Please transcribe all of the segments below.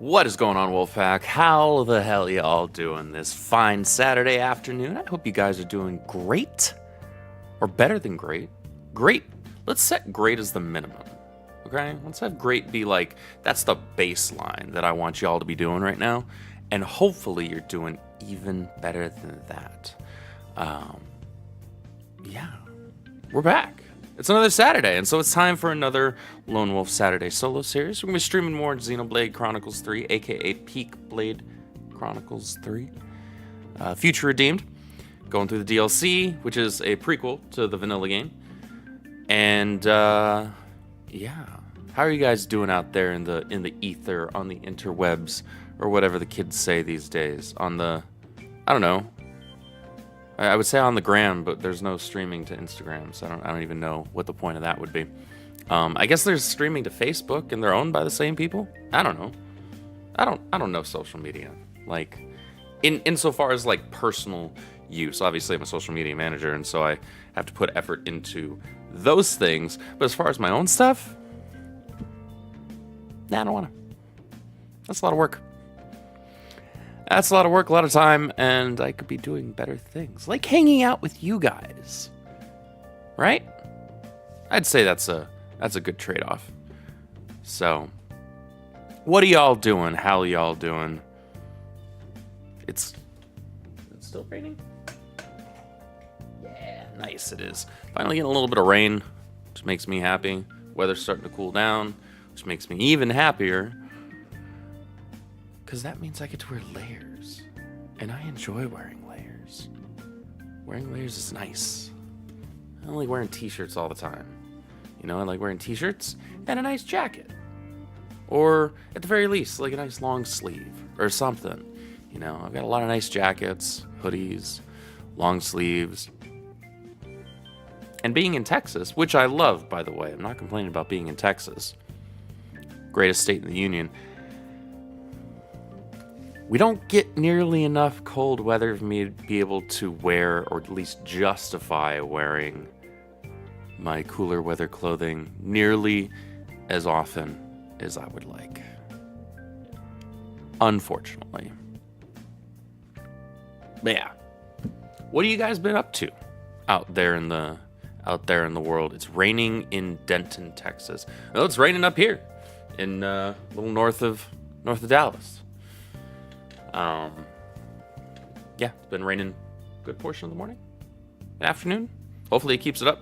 What is going on, Wolfpack? How the hell y'all doing this fine Saturday afternoon? I hope you guys are doing great. Or better than great. Great. Let's set great as the minimum. Okay? Let's have great be like, that's the baseline that I want y'all to be doing right now. And hopefully you're doing even better than that. Yeah. We're back. It's another Saturday, and so it's time for another Lone Wolf Saturday solo series. We're going to be streaming more Xenoblade Chronicles 3, aka PEAKblade Chronicles 3. Future Redeemed, going through the DLC, which is a prequel to the vanilla game. And, yeah. How are you guys doing out there in the ether, on the interwebs, or whatever the kids say these days? On the, I don't know. I would say on the gram, but there's no streaming to Instagram, so I don't even know what the point of that would be. I guess there's streaming to Facebook, and they're owned by the same people. I don't know. I don't know social media. Like, insofar as like personal use. Obviously, I'm a social media manager, and so I have to put effort into those things. But as far as my own stuff, nah, I don't want to. That's a lot of work. That's a lot of work, a lot of time, and I could be doing better things, like hanging out with you guys, right? I'd say that's a good trade-off. So, what are y'all doing? How are y'all doing? It's still raining? Yeah, nice it is. Finally getting a little bit of rain, which makes me happy. Weather's starting to cool down, which makes me even happier. Because that means I get to wear layers. And I enjoy wearing layers. Wearing layers is nice. I don't like wearing t-shirts all the time. You know, I like wearing t-shirts and a nice jacket. Or, at the very least, like a nice long sleeve or something. You know, I've got a lot of nice jackets, hoodies, long sleeves. And being in Texas, which I love, by the way. I'm not complaining about being in Texas. Greatest state in the union. We don't get nearly enough cold weather for me to be able to wear, or at least justify wearing, my cooler weather clothing nearly as often as I would like. Unfortunately. But yeah. What have you guys been up to out there in the world? It's raining in Denton, Texas. Well, it's raining up here in a little north of Dallas. Yeah, it's been raining a good portion of the morning, afternoon. Hopefully it keeps it up.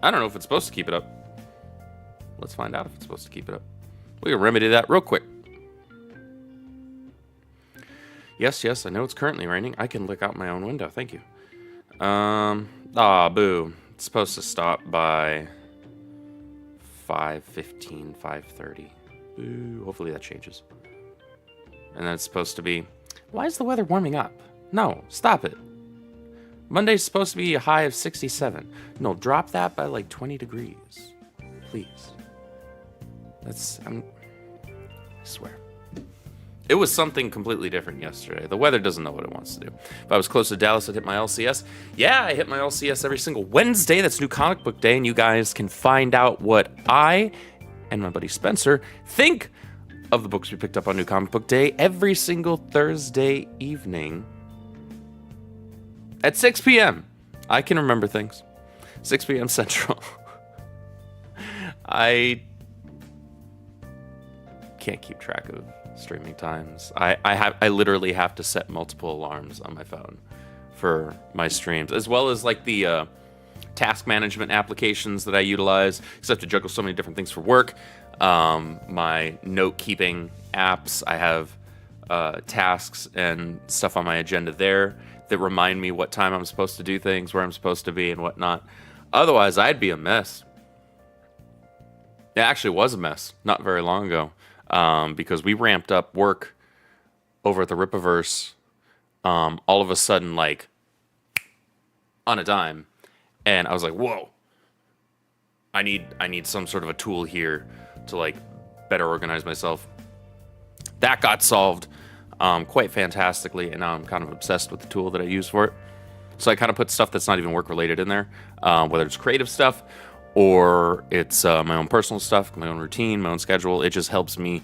I don't know if it's supposed to keep it up. Let's find out if it's supposed to keep it up. We can remedy that real quick. Yes, I know it's currently raining. I can look out my own window. Thank you. Boo. It's supposed to stop by 5:15, 5:30. Boo. Hopefully that changes. And then it's supposed to be... Why is the weather warming up? No, stop it. Monday's supposed to be a high of 67. No, drop that by like 20 degrees. Please. I swear. It was something completely different yesterday. The weather doesn't know what it wants to do. If I was close to Dallas, I'd hit my LCS. Yeah, I hit my LCS every single Wednesday. That's New Comic Book Day, and you guys can find out what I and my buddy Spencer think of the books we picked up on New Comic Book Day every single Thursday evening at 6 p.m. I can remember things. 6 p.m. Central. I can't keep track of streaming times. I literally have to set multiple alarms on my phone for my streams, as well as like the task management applications that I utilize, because I have to juggle so many different things for work. My note-keeping apps, I have tasks and stuff on my agenda there that remind me what time I'm supposed to do things, where I'm supposed to be, and whatnot. Otherwise, I'd be a mess. It actually was a mess not very long ago, because we ramped up work over at the Rippaverse all of a sudden, like, on a dime. And I was like, whoa, I need some sort of a tool here to, like, better organize myself. That got solved quite fantastically, and now I'm kind of obsessed with the tool that I use for it. So I kind of put stuff that's not even work-related in there, whether it's creative stuff or it's my own personal stuff, my own routine, my own schedule. It just helps me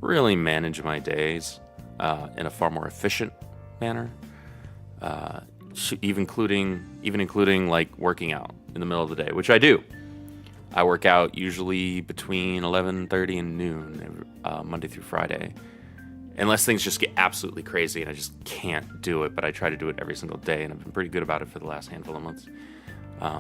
really manage my days in a far more efficient manner, even including like working out in the middle of the day, which I do. I work out usually between 11:30 and noon, Monday through Friday, unless things just get absolutely crazy and I just can't do it. But I try to do it every single day, and I've been pretty good about it for the last handful of months,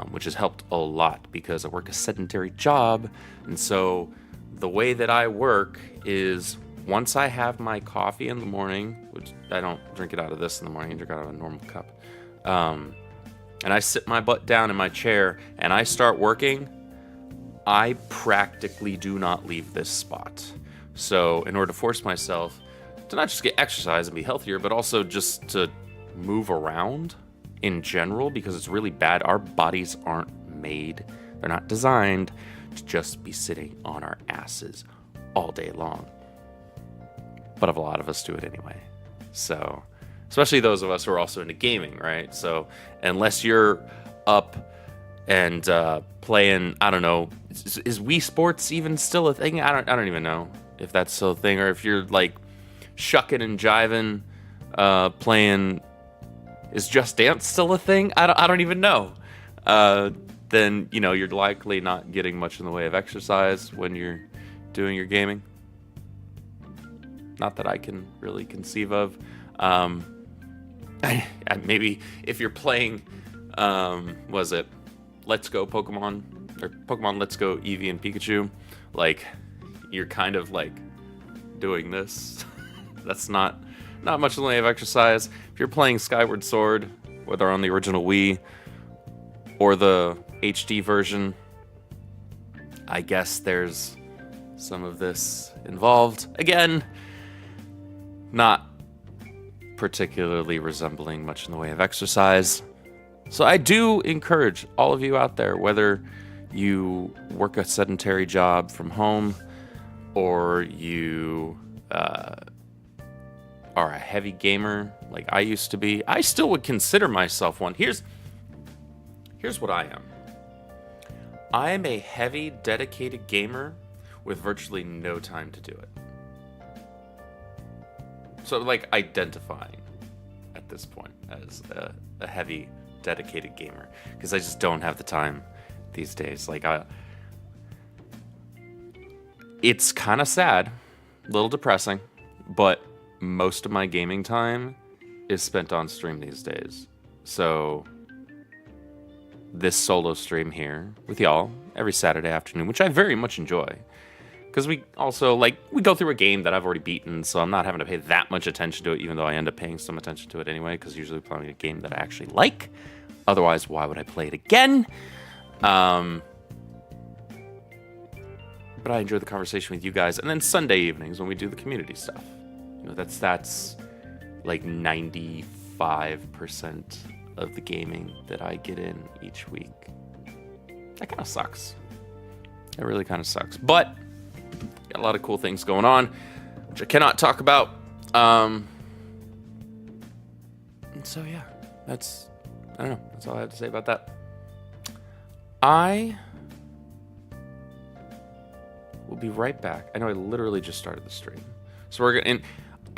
which has helped a lot because I work a sedentary job. And so the way that I work is once I have my coffee in the morning, which I don't drink it out of this in the morning, I drink it out of a normal cup, and I sit my butt down in my chair and I start working, I practically do not leave this spot. So in order to force myself to not just get exercise and be healthier, but also just to move around in general, because it's really bad. Our bodies aren't made, they're not designed to just be sitting on our asses all day long. But a lot of us do it anyway. So, especially those of us who are also into gaming, right? So unless you're up and playing, I don't know, is Wii Sports even still a thing? I don't even know if that's still a thing, or if you're like shucking and jiving, playing, is Just Dance still a thing? I don't even know. Then, you know, you're likely not getting much in the way of exercise when you're doing your gaming. Not that I can really conceive of. Maybe if you're playing, was it Let's Go Pokemon, or Pokemon Let's Go Eevee and Pikachu, like, you're kind of like doing this. That's not much in the way of exercise. If you're playing Skyward Sword, whether on the original Wii or the HD version, I guess there's some of this involved. Again, not particularly resembling much in the way of exercise. So I do encourage all of you out there, whether you work a sedentary job from home or you are a heavy gamer like I used to be. I still would consider myself one. Here's what I am. I am a heavy, dedicated gamer with virtually no time to do it. So, like, identifying at this point as a heavy, dedicated gamer, because I just don't have the time these days. Like, it's kind of sad, a little depressing, but most of my gaming time is spent on stream these days. So this solo stream here with y'all every Saturday afternoon, which I very much enjoy, because we also, like, we go through a game that I've already beaten, so I'm not having to pay that much attention to it, even though I end up paying some attention to it anyway, because usually playing a game that I actually like. Otherwise, why would I play it again? But I enjoy the conversation with you guys. And then Sunday evenings when we do the community stuff. You know, that's like 95% of the gaming that I get in each week. That kind of sucks. It really kind of sucks. But got a lot of cool things going on, which I cannot talk about. And so yeah, I don't know. That's all I have to say about that. I will be right back. I know I literally just started the stream. So we're going to,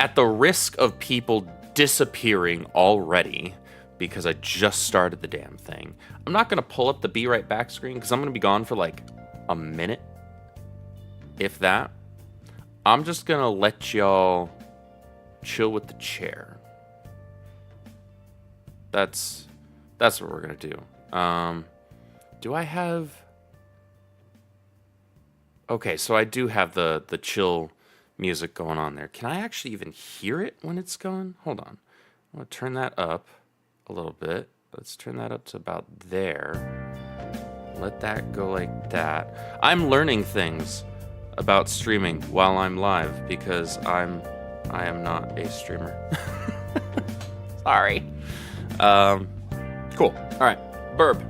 at the risk of people disappearing already, because I just started the damn thing, I'm not going to pull up the be right back screen because I'm going to be gone for like a minute, if that. I'm just going to let y'all chill with the chair. That's what we're going to do. Do I have... Okay, so I do have the chill music going on there. Can I actually even hear it when it's going? Hold on. I'm going to turn that up a little bit. Let's turn that up to about there. Let that go like that. I'm learning things about streaming while I'm live because I am not a streamer. Sorry. Cool. All right. Burb.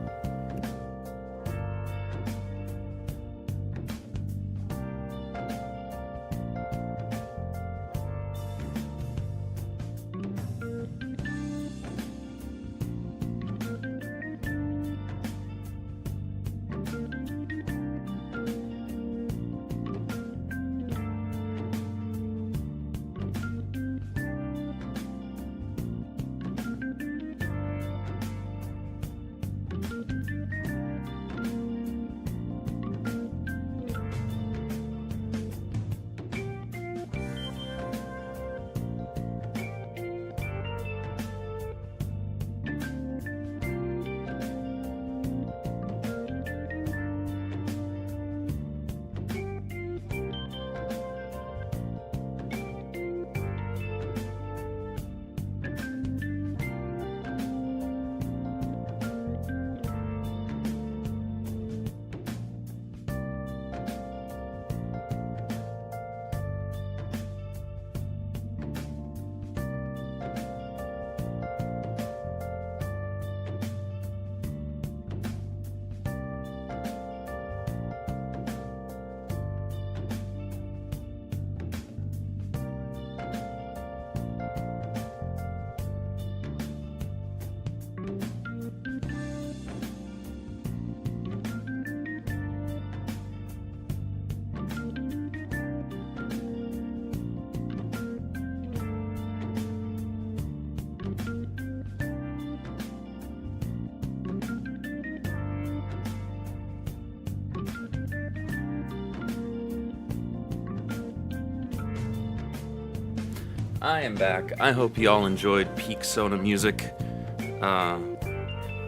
I am back. I hope you all enjoyed Peak Sona music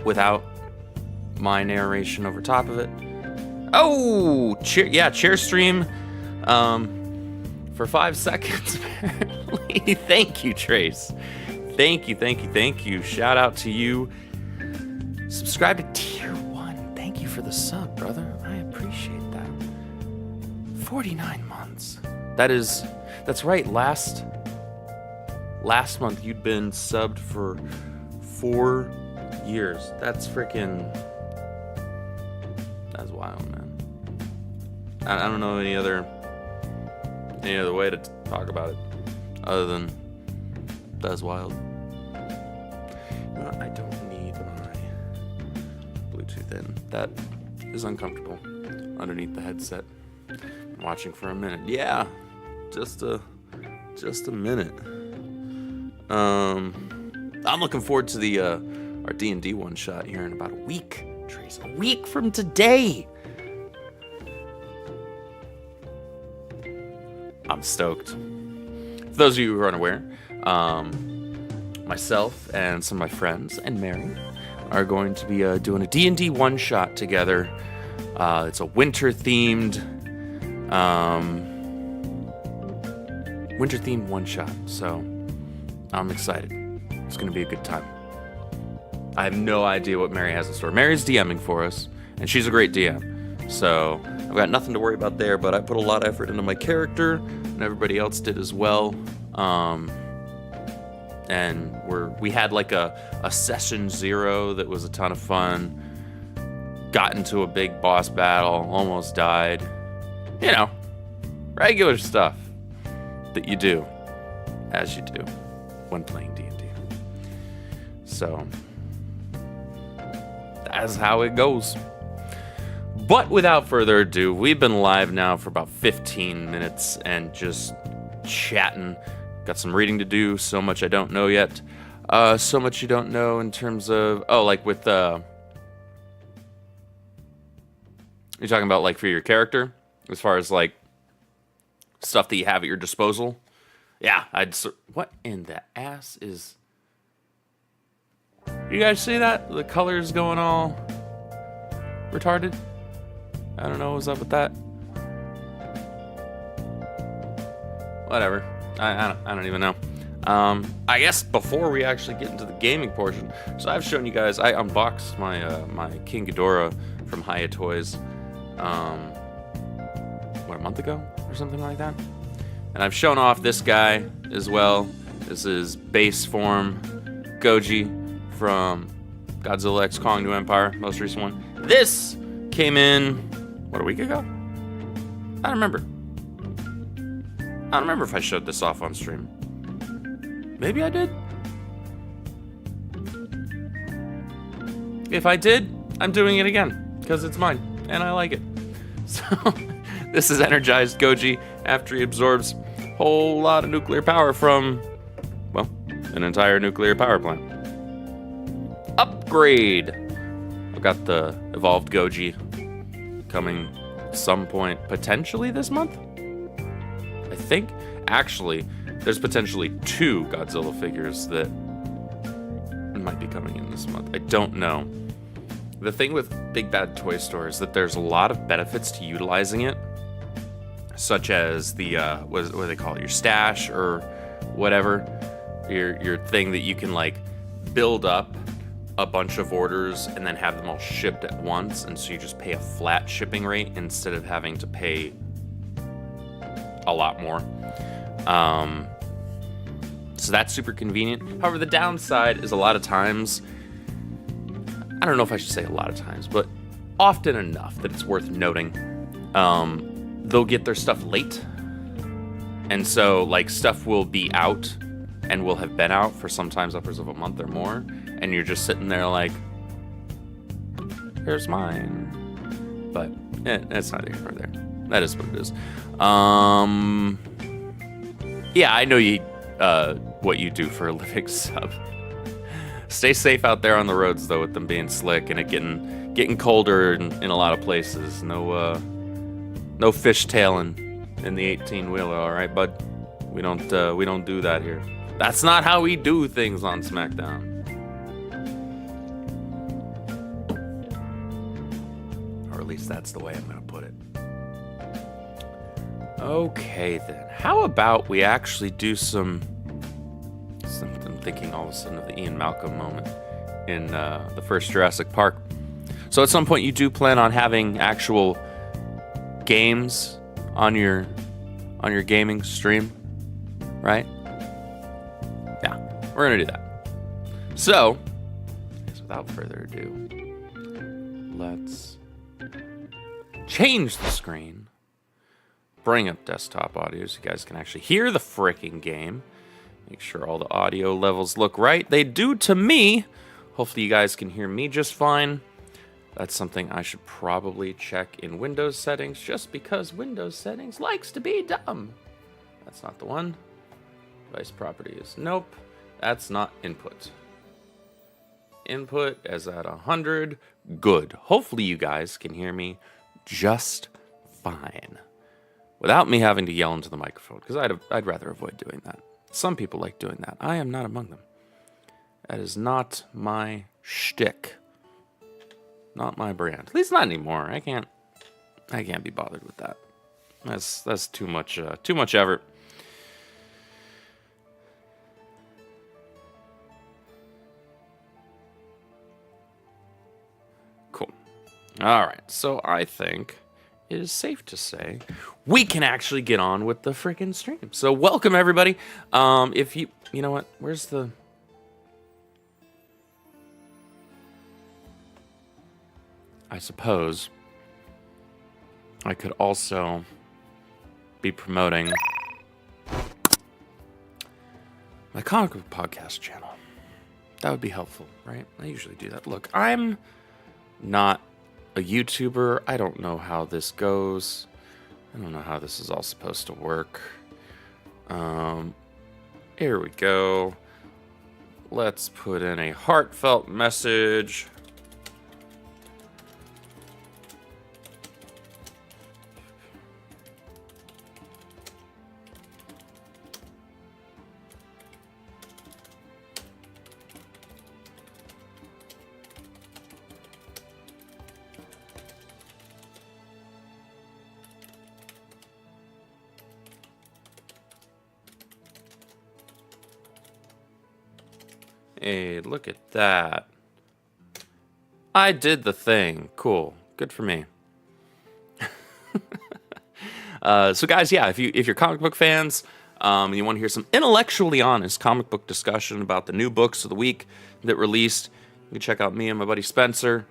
without my narration over top of it. Oh, chair stream for 5 seconds, apparently. Thank you, Trace. Thank you. Shout out to you. Subscribe to Tier 1. Thank you for the sub, brother. I appreciate that. 49 months. That's right. Last month, you'd been subbed for 4 years. That's wild, man. I don't know any other way to talk about it other than that's wild. You know, I don't need my Bluetooth in. That is uncomfortable underneath the headset. I'm watching for a minute. Yeah, just a minute. I'm looking forward to the our D&D one shot here in about a week, Trace. A week from today. I'm stoked. For those of you who are unaware, myself and some of my friends and Mary are going to be doing a D&D one shot together. It's a winter-themed Winter themed one shot. So I'm excited. It's gonna be a good time. I have no idea what Mary has in store. Mary's DMing for us, and she's a great DM. So I've got nothing to worry about there, but I put a lot of effort into my character, and everybody else did as well. And we had like a session 0 that was a ton of fun. Got into a big boss battle, almost died. You know, regular stuff that you do, as you do, when playing D&D. So that's how it goes. But without further ado, we've been live now for about 15 minutes and just chatting. Got some reading to do, so much I don't know yet. So much you don't know in terms of, like with, you're talking about like for your character, as far as like stuff that you have at your disposal. Yeah, what in the ass is, you guys see that? The colors going all retarded? I don't know what's up with that. Whatever. I don't even know. I guess before we actually get into the gaming portion, so I've shown you guys, I unboxed my my King Ghidorah from Hiya Toys, a month ago or something like that. And I've shown off this guy as well. This is base form Goji from Godzilla X Kong New Empire, most recent one. This came in, what, a week ago? I don't remember. I don't remember if I showed this off on stream. Maybe I did. If I did, I'm doing it again, because it's mine, and I like it. So, this is energized Goji after he absorbs a whole lot of nuclear power from, well, an entire nuclear power plant. Upgrade! I've got the evolved Goji coming at some point, potentially this month? I think. Actually, there's potentially 2 Godzilla figures that might be coming in this month. I don't know. The thing with Big Bad Toy Store is that there's a lot of benefits to utilizing it, such as the, what do they call it, your stash or whatever, your thing that you can like build up a bunch of orders and then have them all shipped at once, and so you just pay a flat shipping rate instead of having to pay a lot more. So that's super convenient. However, the downside is a lot of times, I don't know if I should say a lot of times, but often enough that it's worth noting, they'll get their stuff late. And so like stuff will be out and will have been out for sometimes upwards of a month or more. And you're just sitting there like, here's mine. But it's neither here nor there. That is what it is. Yeah, I know what you do for a living, sub. Stay safe out there on the roads, though, with them being slick and it getting colder in a lot of places. No fishtailing in the 18-wheeler, all right, bud? We don't do that here. That's not how we do things on SmackDown. Or at least that's the way I'm gonna put it. Okay, then. How about we actually do I'm thinking all of a sudden of the Ian Malcolm moment in the first Jurassic Park. So at some point you do plan on having actual games on your gaming stream, right? Yeah, we're gonna do that. So, without further ado, let's change the screen. Bring up desktop audio so you guys can actually hear the frickin' game. Make sure all the audio levels look right. They do to me. Hopefully you guys can hear me just fine. That's something I should probably check in Windows settings, just because Windows settings likes to be dumb. That's not the one. Device properties. Nope. That's not input. Input is at 100. Good. Hopefully you guys can hear me just fine, without me having to yell into the microphone, because I'd rather avoid doing that. Some people like doing that. I am not among them. That is not my shtick. Not my brand. At least not anymore. I can't be bothered with that. That's too much effort. Cool. All right. So I think it is safe to say we can actually get on with the freaking stream. So welcome everybody. If you know what, where's the? I suppose I could also be promoting my comic book podcast channel. That would be helpful, right? I usually do that. Look, I'm not a YouTuber. I don't know how this goes. I don't know how this is all supposed to work. Here we go. Let's put in a heartfelt message. Hey, look at that. I did the thing. Cool. Good for me. So guys, yeah, if you're comic book fans, and you want to hear some intellectually honest comic book discussion about the new books of the week that released, you can check out me and my buddy Spencer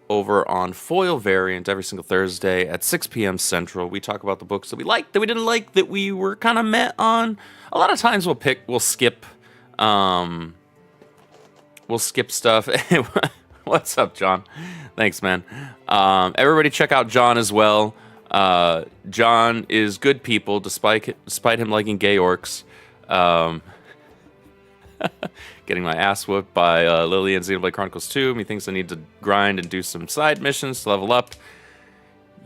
over on Foil Variant every single Thursday at 6 p.m. Central. We talk about the books that we liked, that we didn't like, that we were kind of met on. A lot of times we'll skip stuff. What's up, John? Thanks, man. Everybody check out John as well. John is good people, despite him liking gay orcs. Getting my ass whooped by Lily in Xenoblade Chronicles 2. He thinks I need to grind and do some side missions to level up.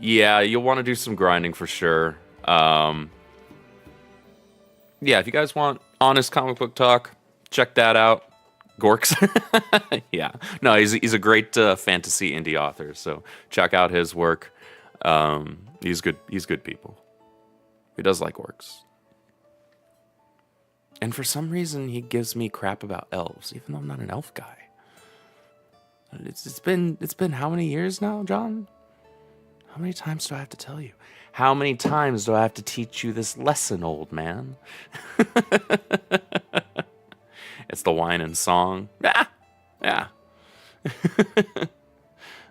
Yeah, you'll want to do some grinding for sure. Yeah, if you guys want honest comic book talk, check that out. Gorks. Yeah. No, he's a great fantasy indie author, so check out his work. He's good people. He does like orcs. And for some reason he gives me crap about elves, even though I'm not an elf guy. It's been how many years now, John? How many times do I have to tell you? How many times do I have to teach you this lesson, old man? It's the wine and song. Ah, yeah.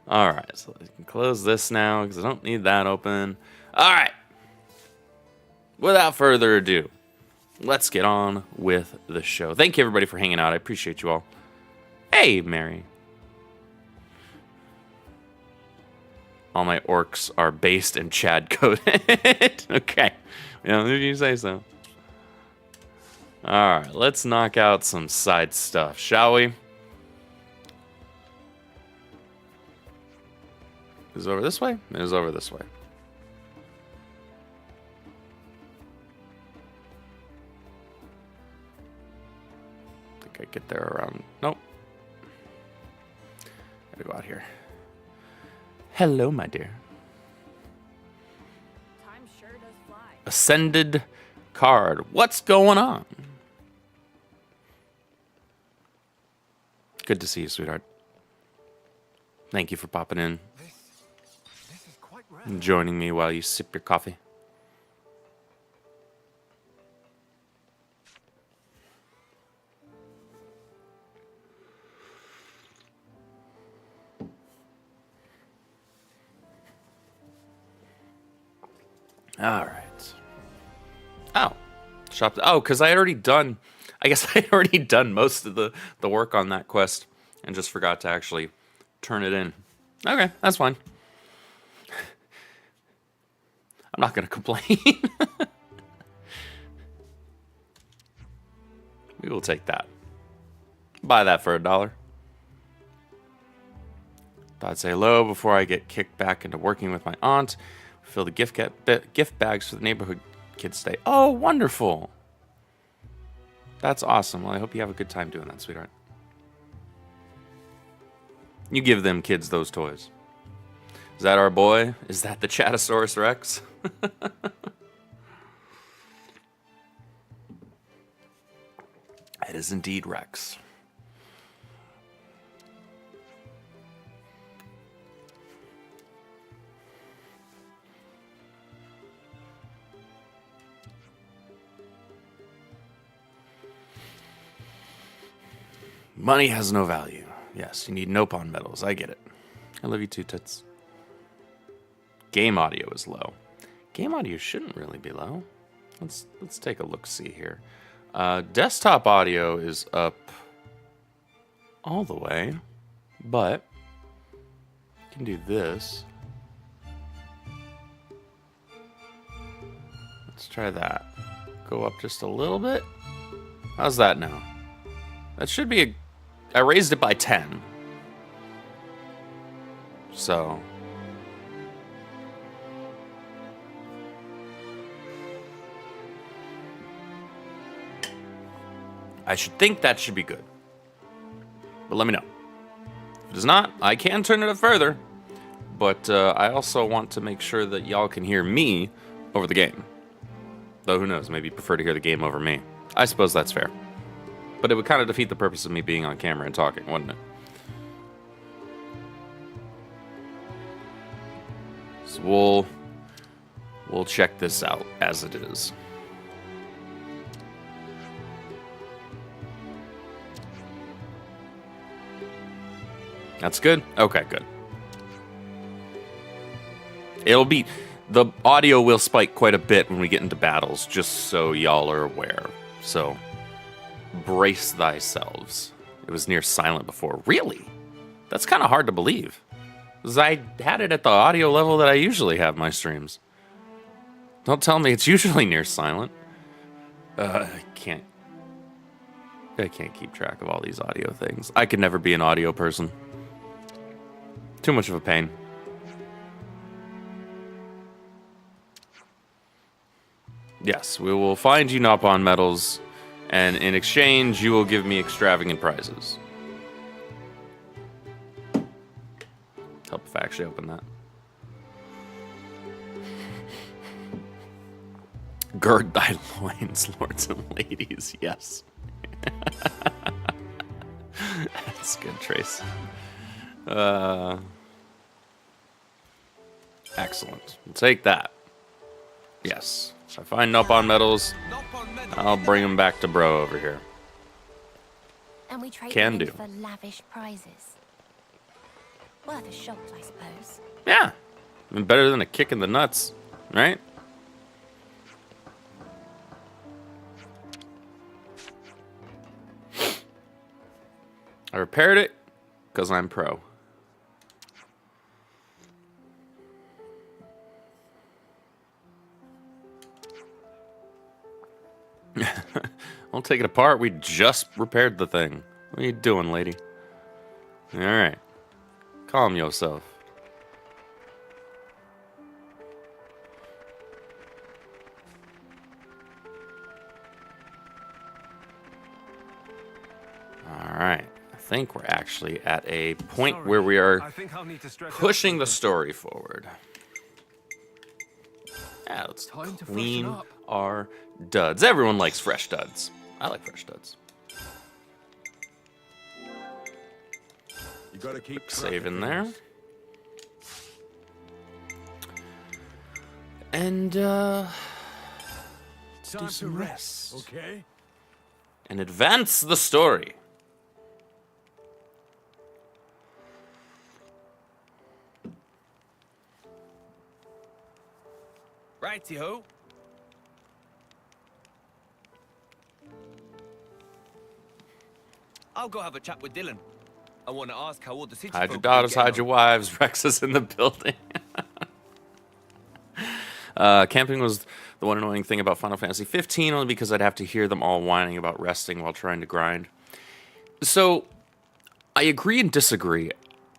All right, so I can close this now because I don't need that open. All right. Without further ado, let's get on with the show. Thank you, everybody, for hanging out. I appreciate you all. Hey, Mary. All my orcs are based and Chad coded. Okay. Yeah, if you say so. All right, let's knock out some side stuff, shall we? Is it over this way? It is over this way. I think I get there around... Nope. Gotta go out here. Hello, my dear. Time sure does fly. Ascended card. What's going on? Good to see you, sweetheart. Thank you for popping in. This is quite rare. And joining me while you sip your coffee. All right. Oh. Shop. Oh, because I had already done... I guess I had already done most of the work on that quest and just forgot to actually turn it in. Okay, that's fine. I'm not going to complain. We will take that. Buy that for $1. Thought I'd say hello before I get kicked back into working with my aunt. Fill the gift bags for the neighborhood kids today. Oh, wonderful. That's awesome. Well, I hope you have a good time doing that, sweetheart. You give them kids those toys. Is that our boy? Is that the Chatosaurus Rex? It is indeed Rex. Money has no value. Yes, you need no pawn medals. I get it. I love you too, Toots. Game audio is low. Game audio shouldn't really be low. Let's take a look see here. Desktop audio is up all the way, but you can do this. Let's try that. Go up just a little bit. How's that now? That should be I raised it by 10. So I should think that should be good. But let me know. If it is not, I can turn it up further. But I also want to make sure that y'all can hear me over the game. Though who knows, maybe you prefer to hear the game over me. I suppose that's fair. But it would kind of defeat the purpose of me being on camera and talking, wouldn't it? So we'll check this out as it is. That's good? Okay, good. The audio will spike quite a bit when we get into battles, just so y'all are aware. So, brace thyselves. It was near silent before. Really? That's kind of hard to believe. Because I had it at the audio level that I usually have my streams. Don't tell me it's usually near silent. I can't keep track of all these audio things. I could never be an audio person. Too much of a pain. Yes, we will find you Nopon medals, and in exchange, you will give me extravagant prizes. Help if I actually open that. Gird thy loins, lords and ladies. Yes. That's good, Trace. Excellent. We'll take that. Yes. If I find Nopon medals, I'll bring them back to bro over here. And we trade Can them in do. for lavish prizes. Worth a shot, I suppose. Yeah. I mean, better than a kick in the nuts, right? I repaired it because I'm pro. Don't take it apart. We just repaired the thing. What are you doing, lady? All right. Calm yourself. All right. I think we're actually at a point where we are pushing the story forward. Yeah, let's Time to clean freshen up. our duds. Everyone likes fresh duds. I like fresh duds. You gotta keep Save in there. And let's do Time to some rest, rest. okay? And advance the story. Righty-ho. I'll go have a chat with Dylan. I want to ask how all the city Hide your folk are daughters, getting hide your on. wives. Rex is in the building. Camping was the one annoying thing about Final Fantasy 15, only because I'd have to hear them all whining about resting while trying to grind. So, I agree and disagree.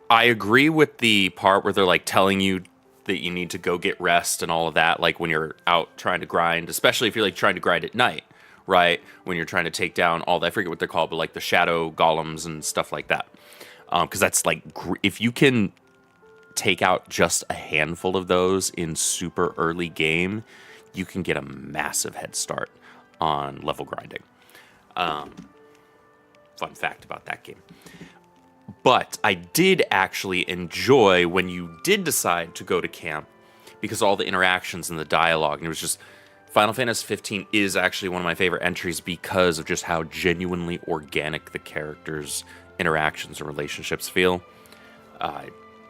I agree with the part where they're like telling you that you need to go get rest and all of that, like when you're out trying to grind, especially if you're like trying to grind at night, right? When you're trying to take down all the, I forget what they're called, but like the shadow golems and stuff like that. Because that's like, if you can take out just a handful of those in super early game, you can get a massive head start on level grinding. Fun fact about that game. But I did actually enjoy when you did decide to go to camp, because all the interactions and the dialogue, and it was just, Final Fantasy 15 is actually one of my favorite entries because of just how genuinely organic the characters' interactions and relationships feel.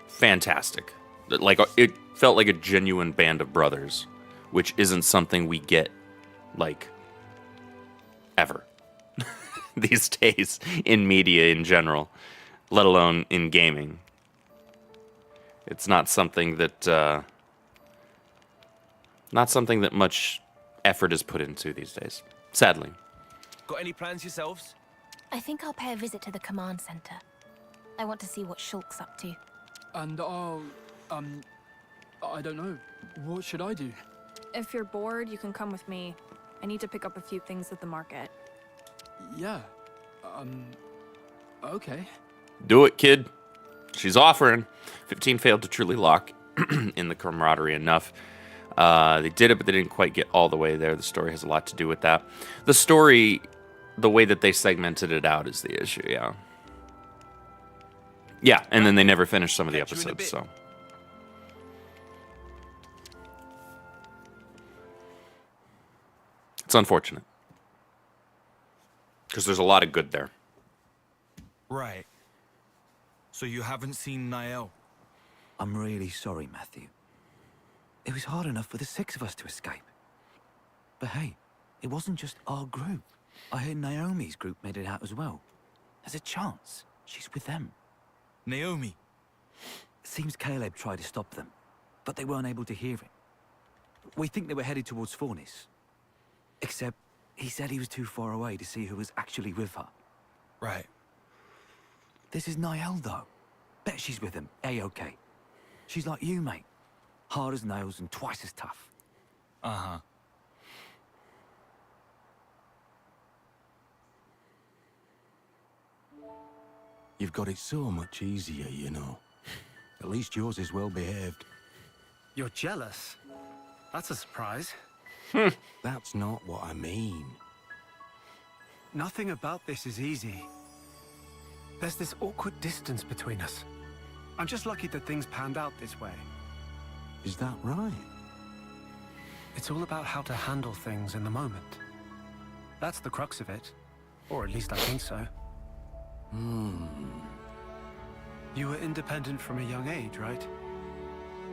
Fantastic. Like, it felt like a genuine band of brothers, which isn't something we get, like, ever these days in media in general, let alone in gaming. It's not something that much effort is put into these days, sadly. Got any plans yourselves? I think I'll pay a visit to the command center. I want to see what Shulk's up to. And I don't know. What should I do? If you're bored, you can come with me. I need to pick up a few things at the market. Yeah. Okay. Do it, kid. She's offering. 15 failed to truly lock in the camaraderie enough. They did it, but they didn't quite get all the way there. The story has a lot to do with that. The story, the way that they segmented it out is the issue, yeah. Yeah, and then they never finished some of the episodes, so. It's unfortunate. Because there's a lot of good there. Right. So you haven't seen Niall? I'm really sorry, Matthew. It was hard enough for the 6 of us to escape. But hey, it wasn't just our group. I heard Naomi's group made it out as well. There's a chance she's with them. Naomi? Seems Caleb tried to stop them, but they weren't able to hear him. We think they were headed towards Fornis. Except, he said he was too far away to see who was actually with her. Right. This is Niall, though. Bet she's with him, A-OK. She's like you, mate. Hard as nails and twice as tough. Uh-huh. You've got it so much easier, you know. At least yours is well behaved. You're jealous? That's a surprise. That's not what I mean. Nothing about this is easy. There's this awkward distance between us. I'm just lucky that things panned out this way. Is that right? It's all about how to handle things in the moment. That's the crux of it. Or at least I think so. You were independent from a young age, right?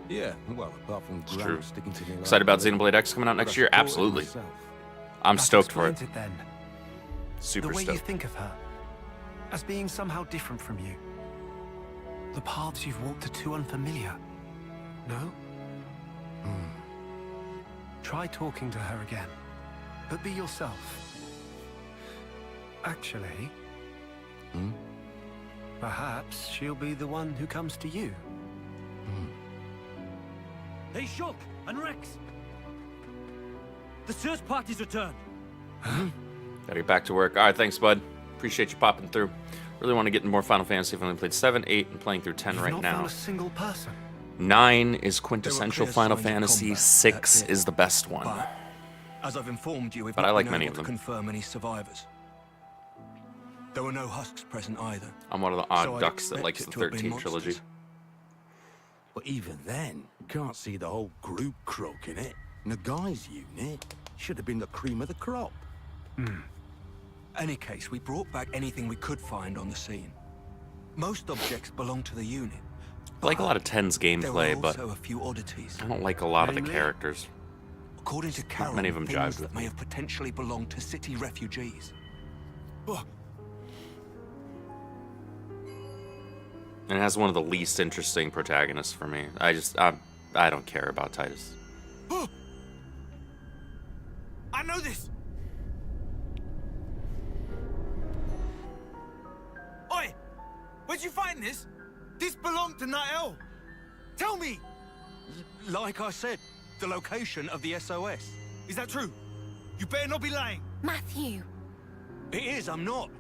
Yeah, well, apart from It's true. Grant sticking to me. Excited about Xenoblade X coming out next year? Absolutely. I'm That stoked for it. explains it then. Super The way you stoked. think of her. As being somehow different from you. The paths you've walked are too unfamiliar. No? Try talking to her again. But be yourself. Actually... Perhaps she'll be the one who comes to you. Hey, Shulk and Rex! The search party's returned! Gotta get back to work. All right, thanks, bud. Appreciate you popping through. Really want to get into more Final Fantasy. I've only played 7, 8, and playing through 10 You've right not now. found a single person. 9 is quintessential clear Final signs of Fantasy. combat, 6 that's it. is the best one. But, as I've informed you, we've But not I like been many able of to them. confirm any survivors. There were no husks present either. I'm one of the odd So I'd ducks that expect likes it the to have been 13 trilogy. monsters. But even then, can't see the whole group croaking it. Nagai's unit should have been the cream of the crop. Any case, we brought back anything we could find on the scene. Most objects belong to the unit. I like a lot of 10's There gameplay, were but also a few oddities. I don't like a lot of the Namely? characters. According to Carol, many of them things jived that with may me. have potentially belonged to city refugees. And it has one of the least interesting protagonists for me. I don't care about Titus. I know this! Oi! Where'd you find this? This belonged to Niall! Tell me! Like I said, the location of the SOS. Is that true? You better not be lying. Matthew! It is, I'm not.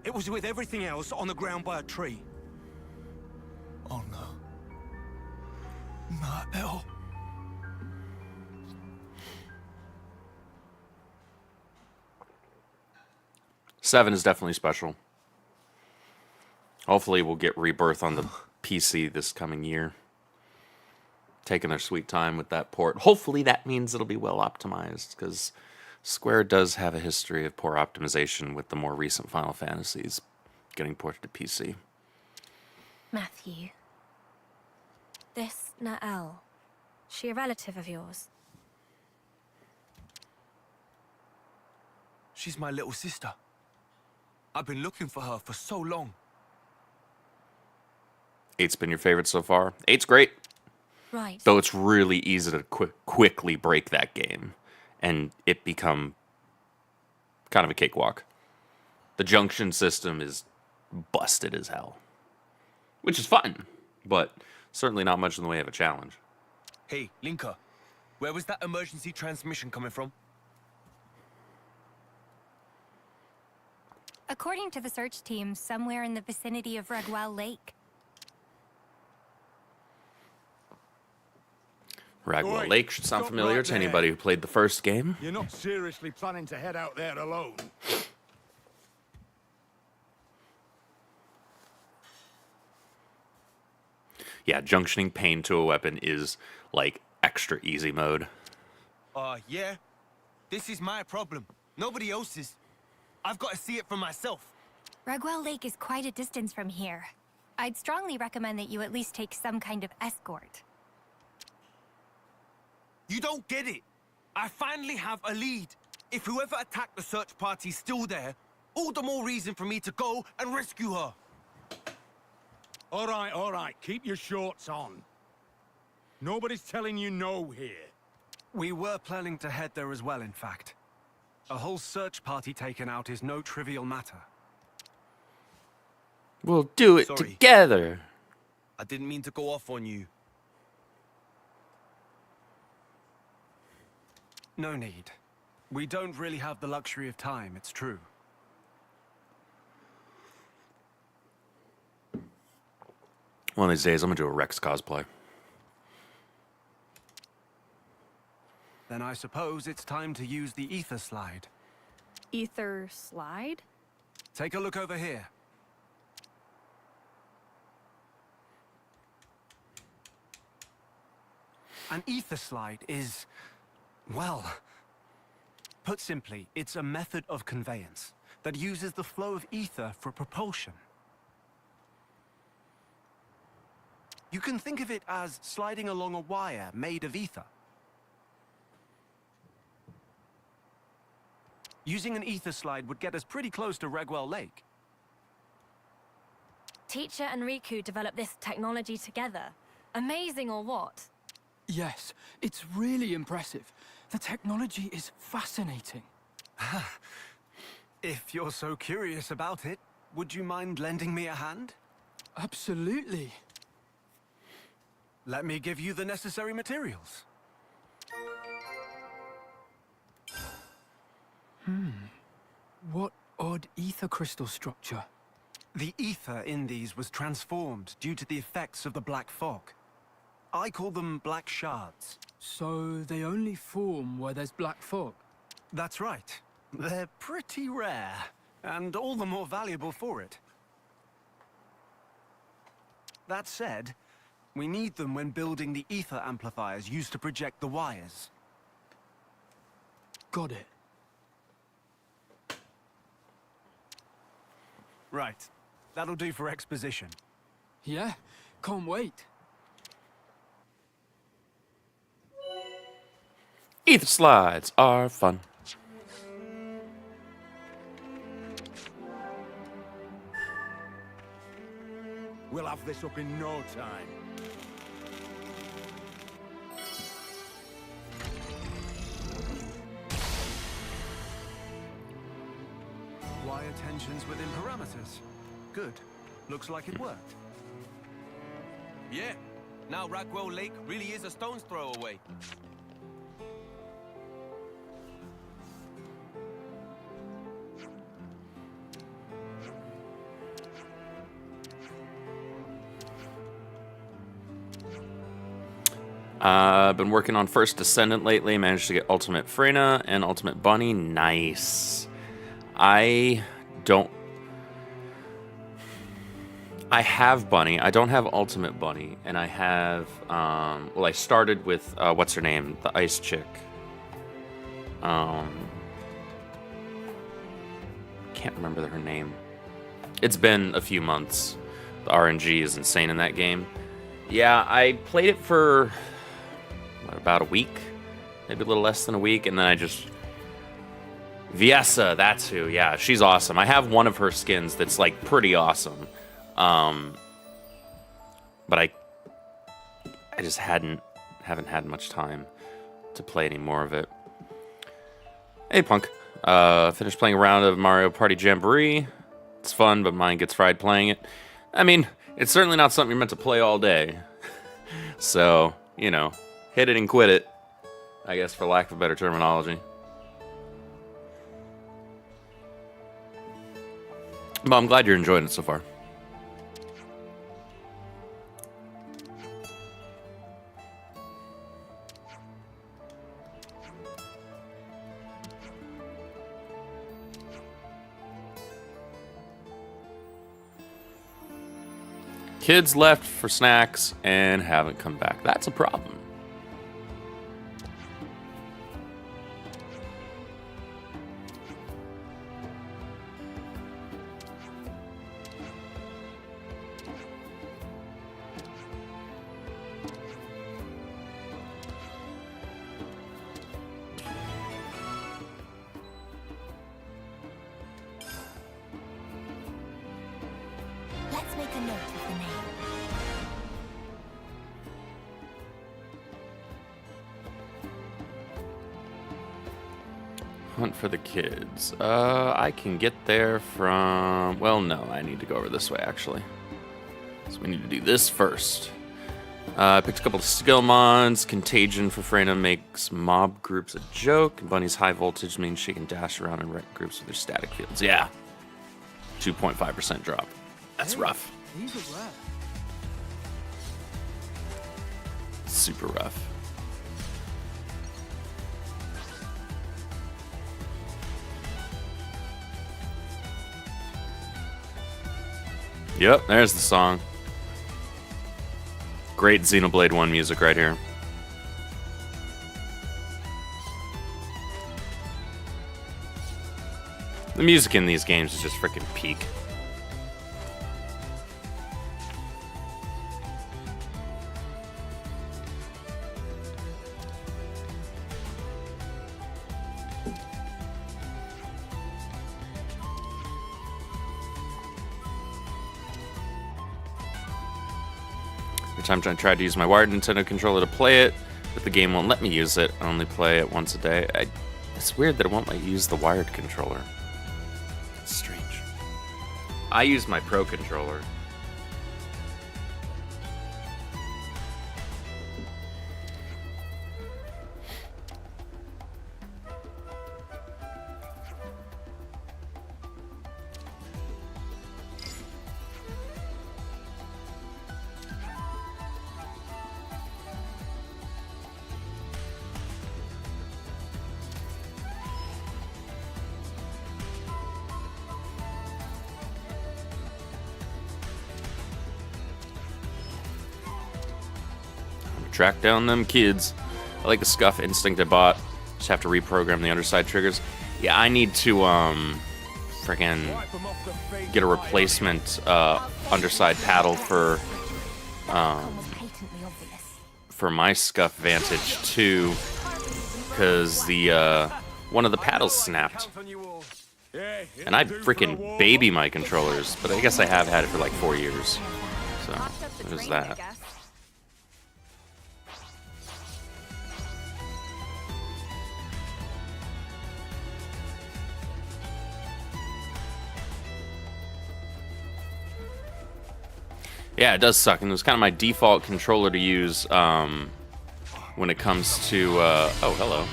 It was with everything else on the ground by a tree. Oh no. Night Owl. Seven is definitely special. Hopefully we'll get Rebirth on the PC this coming year. Taking their sweet time with that port. Hopefully that means it'll be well optimized, because Square does have a history of poor optimization with the more recent Final Fantasies getting ported to PC. Matthew. This Nael, she a relative of yours? She's my little sister. I've been looking for her for so long. 8's been your favorite so far? 8's great. Right. Though it's really easy to quickly break that game and it become kind of a cakewalk. The junction system is busted as hell, which is fun, but certainly not much in the way of a challenge. Hey, Linker, where was that emergency transmission coming from? According to the search team, somewhere in the vicinity of Redwell Lake. Ragwell Oi, Lake should sound stop familiar right to there. anybody who played the first game. You're not seriously planning to head out there alone? Yeah, junctioning pain to a weapon is like extra easy mode. Yeah. This is my problem. Nobody else's. I've got to see it for myself. Redwell Lake is quite a distance from here. I'd strongly recommend that you at least take some kind of escort. You don't get it. I finally have a lead. If whoever attacked the search party's still there, all the more reason for me to go and rescue her. All right. Keep your shorts on. Nobody's telling you no here. We were planning to head there as well, in fact. A whole search party taken out is no trivial matter. We'll do it Sorry. together. I didn't mean to go off on you. No need. We don't really have the luxury of time, it's true. One of these days, I'm gonna do a Rex cosplay. Then I suppose it's time to use the ether slide. Ether slide? Take a look over here. An ether slide is, well, put simply, it's a method of conveyance that uses the flow of ether for propulsion. You can think of it as sliding along a wire made of ether. Using an ether slide would get us pretty close to Redwell Lake. Teacher and Riku developed this technology together. Amazing or what? Yes, it's really impressive. The technology is fascinating. If you're so curious about it, would you mind lending me a hand? Absolutely. Let me give you the necessary materials. What odd ether crystal structure. The ether in these was transformed due to the effects of the black fog. I call them black shards. So they only form where there's black fog? That's right. They're pretty rare, and all the more valuable for it. That said, we need them when building the ether amplifiers used to project the wires. Got it. Right. That'll do for exposition. Yeah, can't wait. Ether slides are fun. We'll have this up in no time. Wire tensions within parameters. Good. Looks like it worked. Yeah. Now Ragwell Lake really is a stone's throw away. Been working on First Descendant lately. Managed to get Ultimate Freyna and Ultimate Bunny. Nice. I have Bunny. I don't have Ultimate Bunny. And I have... well, I started with... what's her name? The ice chick. Can't remember her name. It's been a few months. The RNG is insane in that game. Yeah, I played it for... about a week, maybe a little less than a week, and then I just... Viessa, that's who. Yeah, she's awesome. I have one of her skins that's like pretty awesome, but I just haven't had much time to play any more of it. Hey, Punk. Finished playing a round of Mario Party Jamboree. It's fun, but mine gets fried playing it. I mean, it's certainly not something you're meant to play all day. So, you know, hit it and quit it, I guess, for lack of a better terminology. But I'm glad you're enjoying it so far. Kids left for snacks and haven't come back. That's a problem. Let's make a note of the name. Hunt for the kids. I can get there from... Well, no, I need to go over this way, actually. So we need to do this first. I picked a couple of skill mods. Contagion for Freyna makes mob groups a joke. And Bunny's high voltage means she can dash around and wreck groups with her static fields. Yeah. 2.5% drop. That's rough. These are rare. Super rough. Yep, there's the song. Great Xenoblade 1 music right here. The music in these games is just freaking peak. Every time I try to use my wired Nintendo controller to play it, but the game won't let me use it. I only play it once a day. It's weird that it won't let you use the wired controller. It's strange. I use my Pro controller. Track down them kids. I like the scuff instinct I bought. Just have to reprogram the underside triggers. Yeah, I need to freaking get a replacement underside paddle for my scuff Vantage too, because the one of the paddles snapped. And I freaking baby my controllers, but I guess I have had it for like 4 years. So there's that. Yeah, it does suck, and it was kind of my default controller to use when it comes to... oh, hello.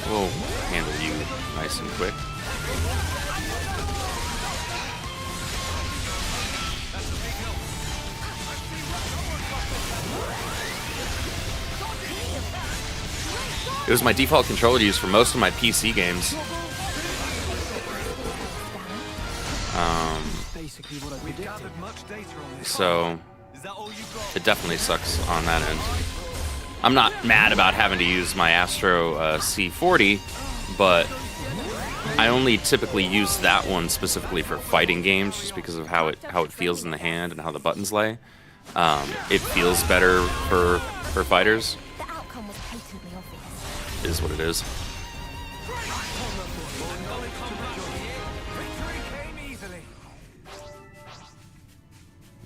We'll handle you nice and quick. It was my default controller to use for most of my PC games. Basically what I predicted. So it definitely sucks on that end. I'm not mad about having to use my Astro C40, but I only typically use that one specifically for fighting games, just because of how it feels in the hand and how the buttons lay. It feels better for fighters. The outcome was patently obvious. It is what it is.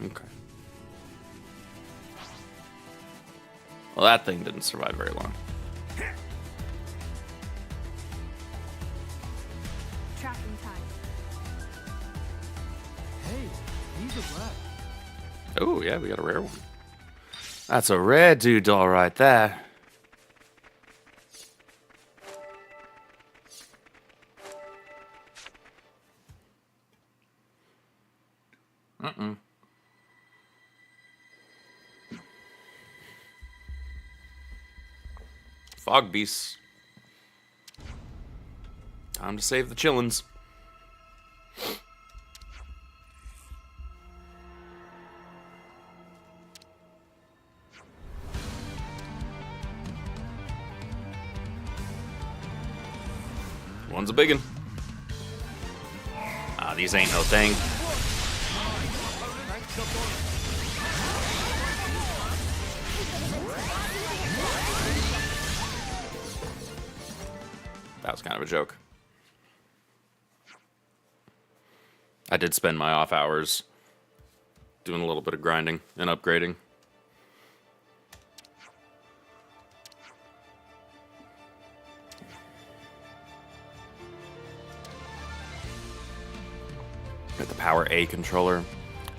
Okay. Well, that thing didn't survive very long. Tracking time. Hey, these are rare. Oh, yeah, we got a rare one. That's a rare dude doll right there. Fog beasts. Time to save the chillins. One's a biggin. Ah, these ain't no thing. That was kind of a joke. I did spend my off hours doing a little bit of grinding and upgrading. Got the Power A controller.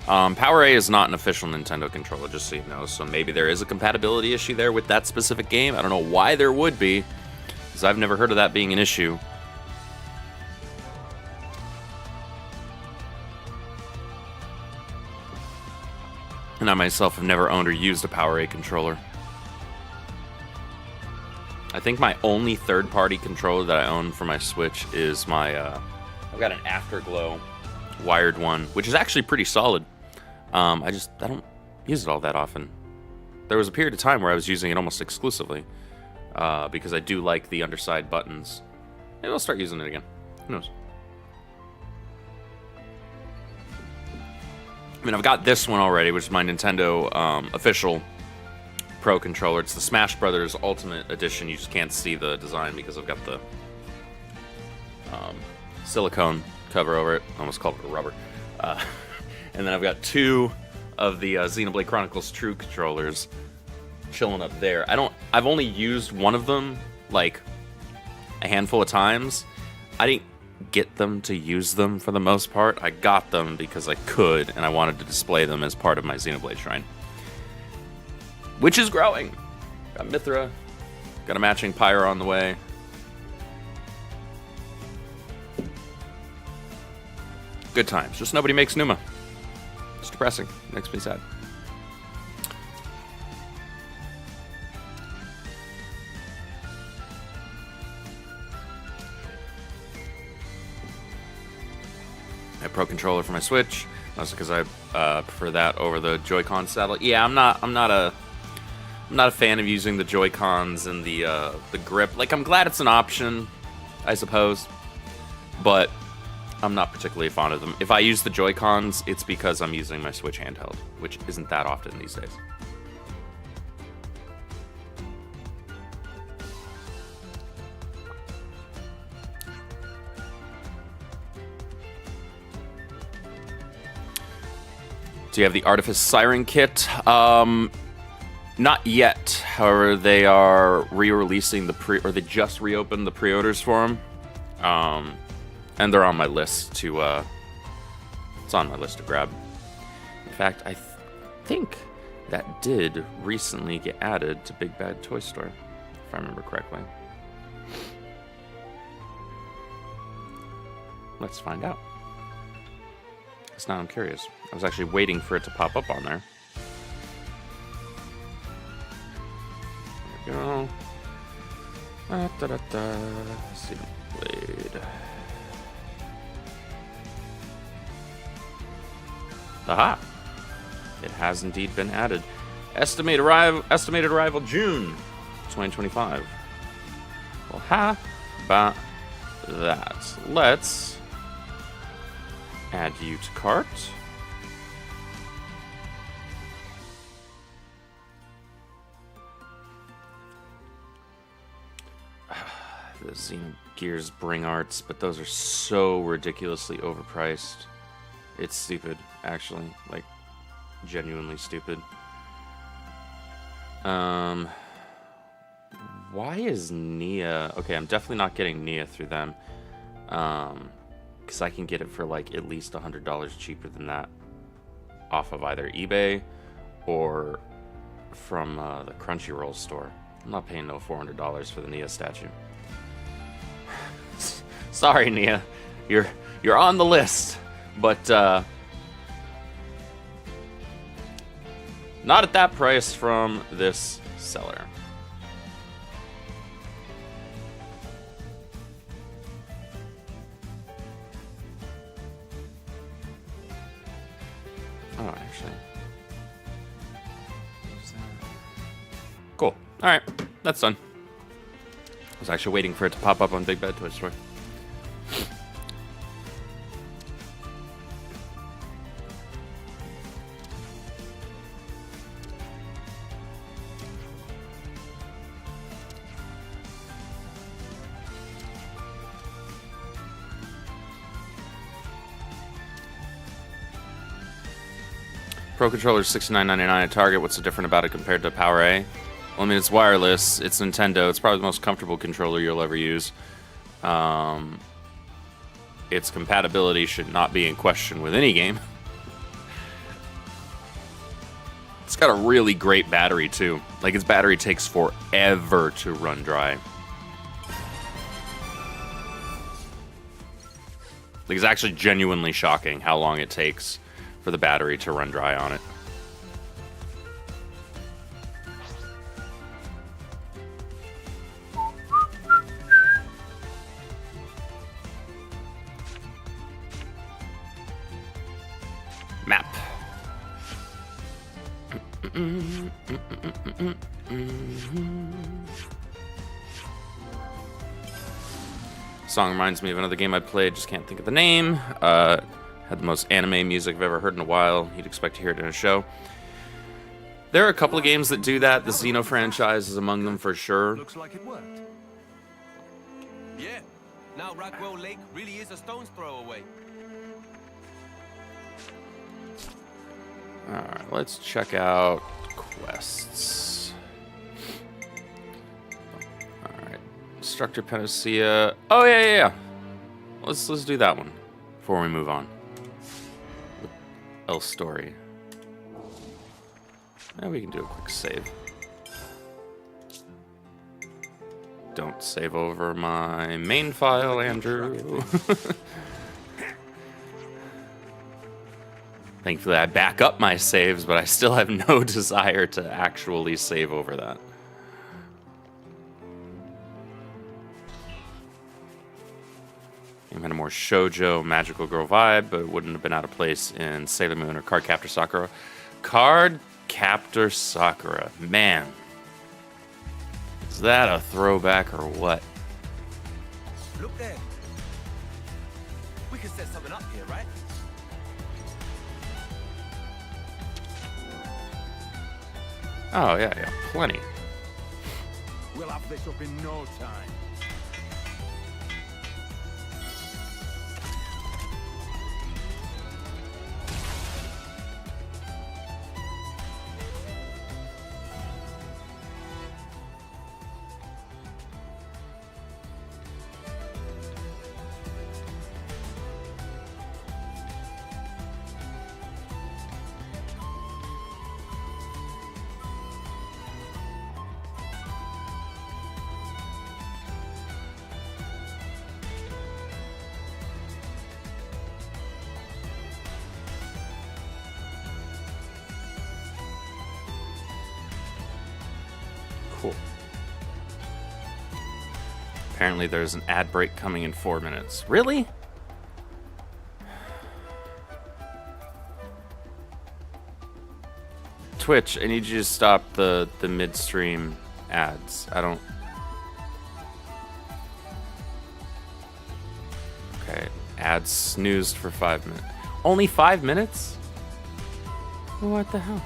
Power A is not an official Nintendo controller, just so you know, so maybe there is a compatibility issue there with that specific game. I don't know why there would be, because I've never heard of that being an issue. And I myself have never owned or used a Power A controller. I think my only third-party controller that I own for my Switch is my, I've got an Afterglow wired one, which is actually pretty solid. I don't use it all that often. There was a period of time where I was using it almost exclusively, because I do like the underside buttons. Maybe I'll start using it again. Who knows? I mean, I've got this one already, which is my Nintendo official Pro controller. It's the Smash Brothers Ultimate Edition. You just can't see the design because I've got the silicone cover over it. I almost called it a rubber. And then I've got two of the Xenoblade Chronicles True controllers chilling up there. I've only used one of them like a handful of times. I didn't get them to use them for the most part. I got them because I could, and I wanted to display them as part of my Xenoblade Shrine, which is growing. Got Mithra, got a matching Pyre on the way. Good times. Just nobody makes Numa. It's depressing. Makes me sad. I have Pro controller for my Switch, mostly because I prefer that over the Joy-Con saddle. Yeah, I'm not a fan of using the Joy-Cons and the grip. Like, I'm glad it's an option, I suppose, but I'm not particularly fond of them. If I use the Joy-Cons, it's because I'm using my Switch handheld, which isn't that often these days. So you have the Artifice Siren Kit. Not yet. However, they are re-releasing they just reopened the pre-orders for them. And they're on my list to, it's on my list to grab. In fact, I think that did recently get added to Big Bad Toy Store, if I remember correctly. Let's find out. Because now I'm curious. I was actually waiting for it to pop up on there. There we go. Xenoblade. Aha! It has indeed been added. Estimated arrival June 2025. Well, how about that? Let's add you to cart. The Xenogears bring arts, but those are so ridiculously overpriced. It's stupid, actually. Like, genuinely stupid. Why is Nia... Okay, I'm definitely not getting Nia through them. Because I can get it for, like, at least $100 cheaper than that. Off of either eBay or from the Crunchyroll store. I'm not paying no $400 for the Nia statue. Sorry, Nia. You're on the list. But, not at that price from this seller. Oh, actually. Cool. Alright, that's done. I was actually waiting for it to pop up on Big Bad Toy Store. Pro Controller's $69.99 at Target. What's so different about it compared to Power A? Well, I mean, it's wireless. It's Nintendo. It's probably the most comfortable controller you'll ever use. Its compatibility should not be in question with any game. It's got a really great battery, too. Like, its battery takes forever to run dry. Like, it's actually genuinely shocking how long it takes for the battery to run dry on it. Map. Song reminds me of another game I played, just can't think of the name. Had the most anime music I've ever heard in a while. You'd expect to hear it in a show. There are a couple of games that do that. The Xeno franchise is among them for sure. Looks like it worked. Yeah. Now Rockwell Lake really is a stone's throw away. Alright, let's check out quests. Alright. Instructor Panacea. Oh yeah. Let's do that one before we move on. L story. And we can do a quick save. Don't save over my main file, Andrew. Thankfully, I back up my saves, but I still have no desire to actually save over that. Game had a more shoujo magical girl vibe, but it wouldn't have been out of place in Sailor Moon or Card Captor Sakura. Card Captor Sakura. Man. Is that a throwback or what? Look there. We can set something up here, right? Oh, yeah, plenty. We'll have this up in no time. Cool. Apparently there's an ad break coming in 4 minutes. Really? Twitch, I need you to stop the midstream ads. I don't... Okay, ads snoozed for 5 minutes. Only 5 minutes? What the hell?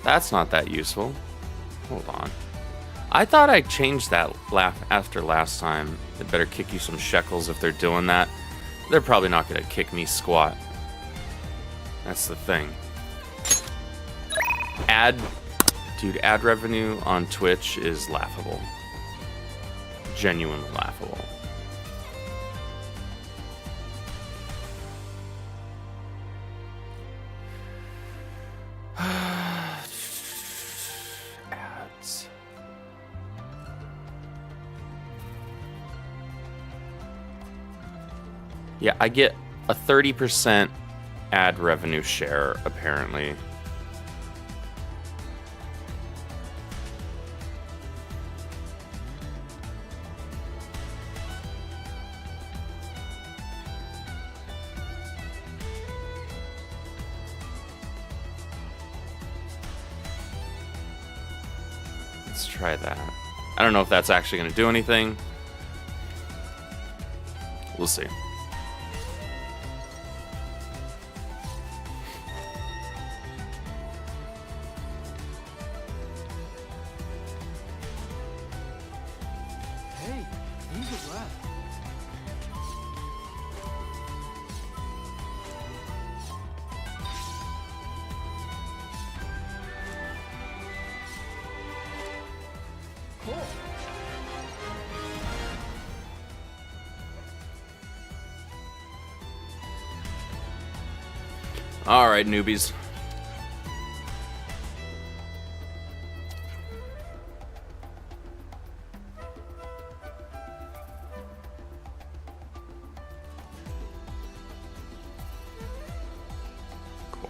That's not that useful. Hold on. I thought I changed that after last time. They better kick you some shekels if they're doing that. They're probably not gonna kick me squat. That's the thing. Dude, ad revenue on Twitch is laughable. Genuinely laughable. Ads. Yeah, I get a 30% ad revenue share, apparently. Let's try that. I don't know if that's actually going to do anything. We'll see. Hey, these are rare. Cool. All right, newbies. Cool.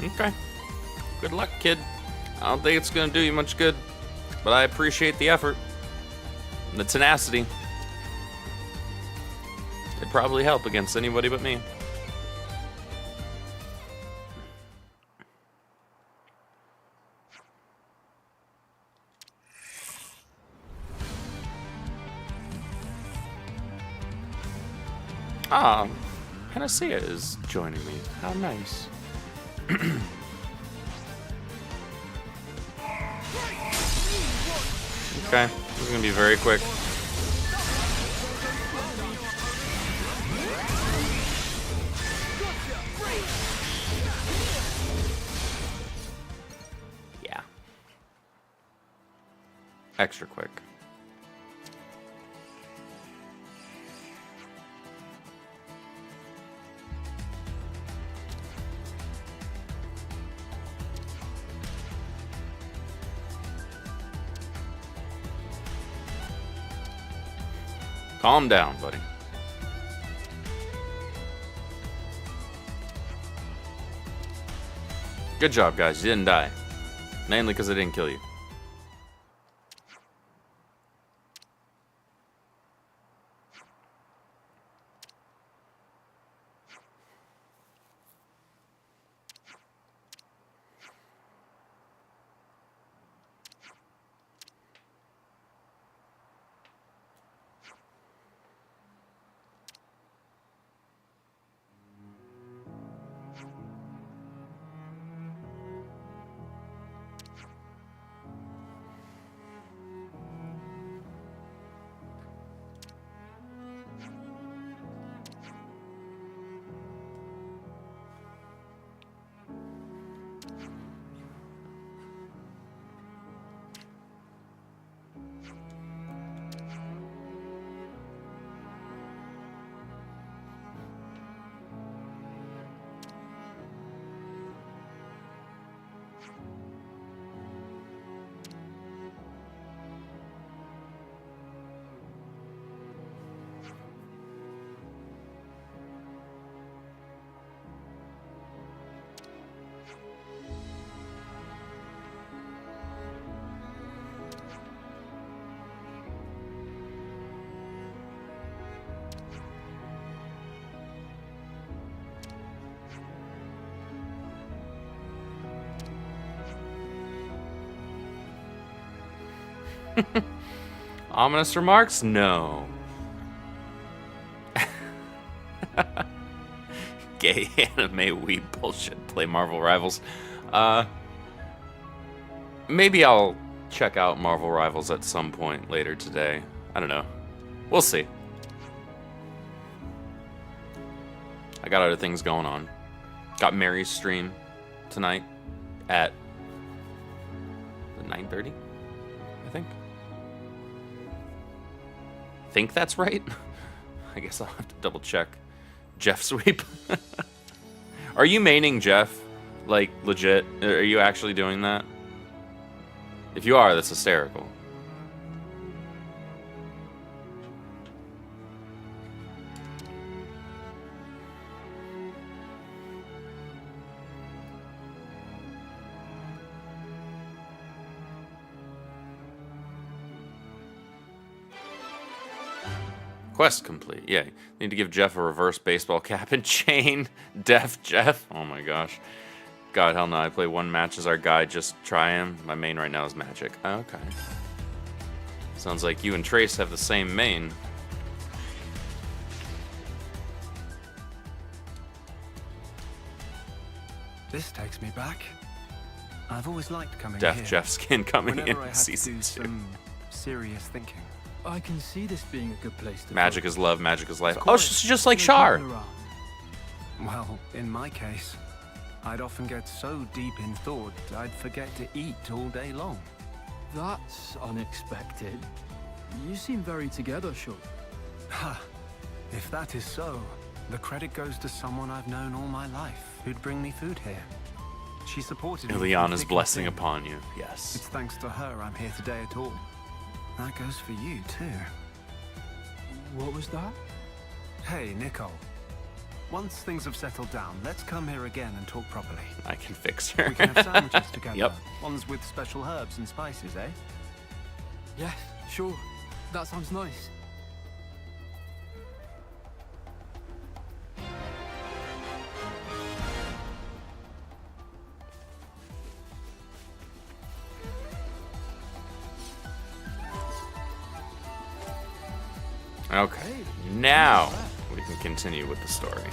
Okay. Good luck, kid. I don't think it's gonna do you much good, but I appreciate the effort. And the tenacity. It'd probably help against anybody but me. Ah, Panacea is joining me. How nice. Okay, this is gonna be very quick. Yeah. Extra quick. Calm down, buddy. Good job, guys. You didn't die. Mainly because I didn't kill you. Ominous remarks? No. Gay anime weeb bullshit. Play Marvel Rivals. Maybe I'll check out Marvel Rivals at some point later today. I don't know. We'll see. I got other things going on. Got Mary's stream tonight at 9:30, I think. Think that's right? I guess I'll have to double check. Jeff Sweep. Are you maining Jeff? Like, legit? Are you actually doing that? If you are, that's hysterical. Quest complete. Yeah, need to give Jeff a reverse baseball cap and chain. Deaf Jeff. Oh my gosh. God, hell no. I play one match as our guy. Just try him. My main right now is Magic. Okay. Sounds like you and Trace have the same main. This takes me back. I've always liked coming Deaf here. Jeff skin coming Whenever in I had season to do 2. some serious thinking. I can see this being a good place to Magic focus. is love, magic is life. It's Oh, quiet. she's just like No Char. people around. Well, in my case, I'd often get so deep in thought I'd forget to eat all day long. That's unexpected. You seem very together, Shaw. Ha! If that is so, the credit goes to someone I've known all my life who'd bring me food here. She supported me. Ileana's through thick and blessing thin. upon you. Yes. It's thanks to her I'm here today at all. That goes for you, too. What was that? Hey, Nicole. Once things have settled down, let's come here again and talk properly. I can fix her. We can have sandwiches together. Yep. Ones with special herbs and spices, eh? Yes, sure. That sounds nice. Okay. Now we can continue with the story.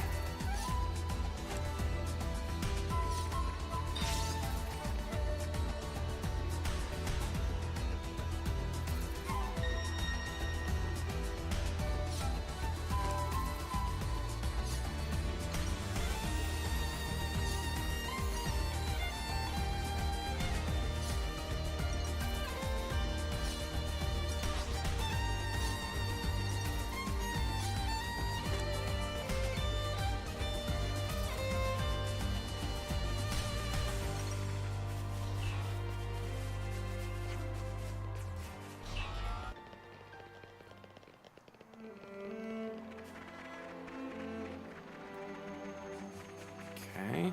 Okay.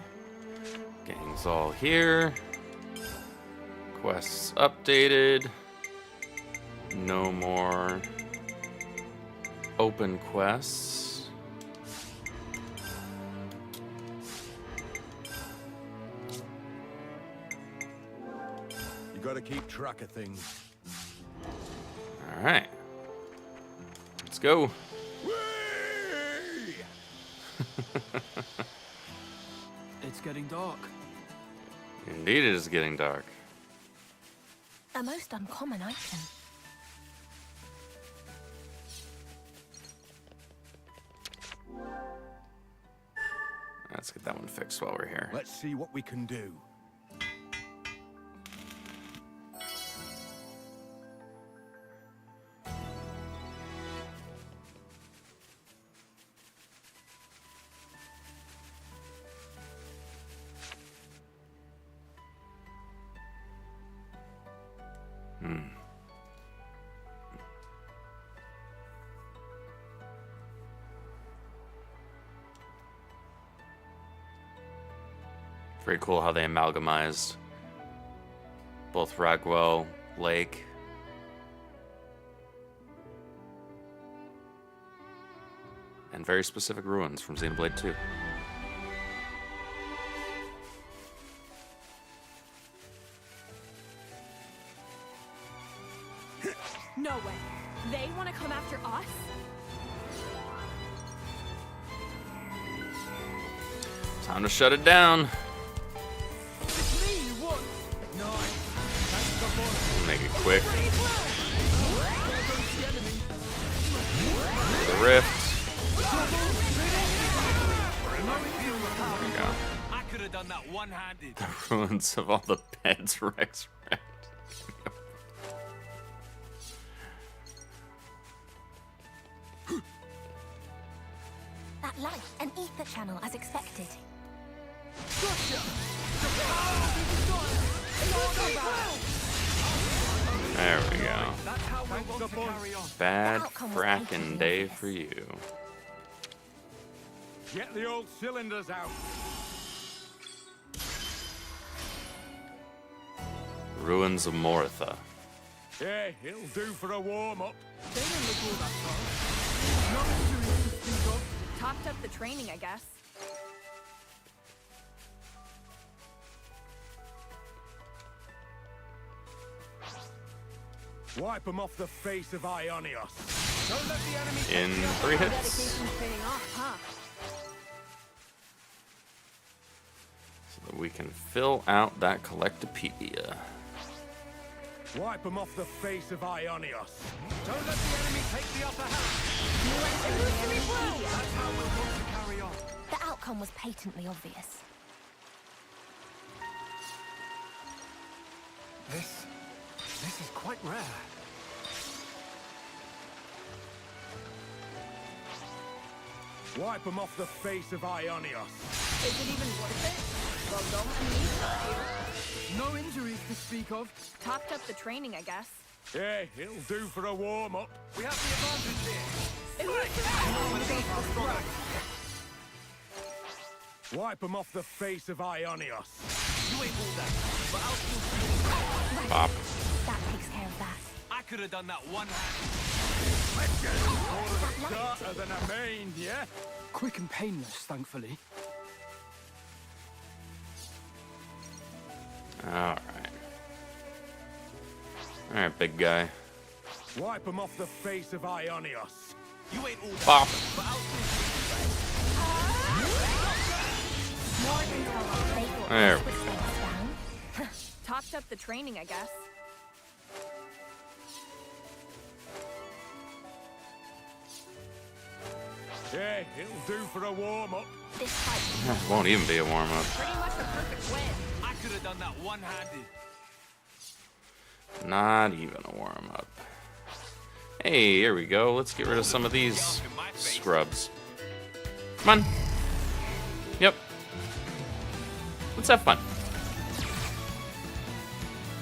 Gang's all here. Quests updated. No more open quests. You gotta keep track of things. All right. Let's go. It's getting dark. Indeed, it is getting dark. A most uncommon item. Let's get that one fixed while we're here. Let's see what we can do. Very cool how they amalgamized both Ragwell Lake and very specific ruins from Xenoblade 2. No way. They want to come after us? Time to shut it down. Make it quick. The rift. There we go. I could have done that one-handed. The ruins of all the beds Rex wrecked. That light, an ether channel as expected. There we go. Bad frackin' day for you. Get the old cylinders out. Ruins of Moritha. Yeah, it'll do for a warm-up. They didn't look all that far. No injuries to speak of. Topped up the training, I guess. Wipe them off the face of Ionios. Don't let the enemy In 3 hits. Dedication's paying off, huh? So that we can fill out that Collectopedia. Wipe them off the face of Ionios. Don't let the enemy take the upper hand. That's how we'll want to carry on. The outcome was patently obvious. This is quite rare. Wipe them off the face of Ionios. Is it even worth it? Well, don't need to. No injuries to speak of. Topped up the training, I guess. Yeah, it'll do for a warm-up. We have the advantage here. Wipe them off the face of Ionios. You ain't all that, but I'll still Pop. That takes care of that. I could have done that one-handed. Starter than a main, yeah? Quick and painless, thankfully. Alright. Alright, big guy. Wipe them off the face of Ionios. You ain't all that, Pop. but I'll More intel on Blade Wolf There. which slow us down. Topped up the training, I guess. Yeah, it'll do for a warm-up. This fight Won't even be a warm-up. Pretty much a perfect win. I could have done that one-handed. Not even a warm-up. Hey, here we go. Let's get rid of some of these scrubs. Come on. Yep. Let's have fun.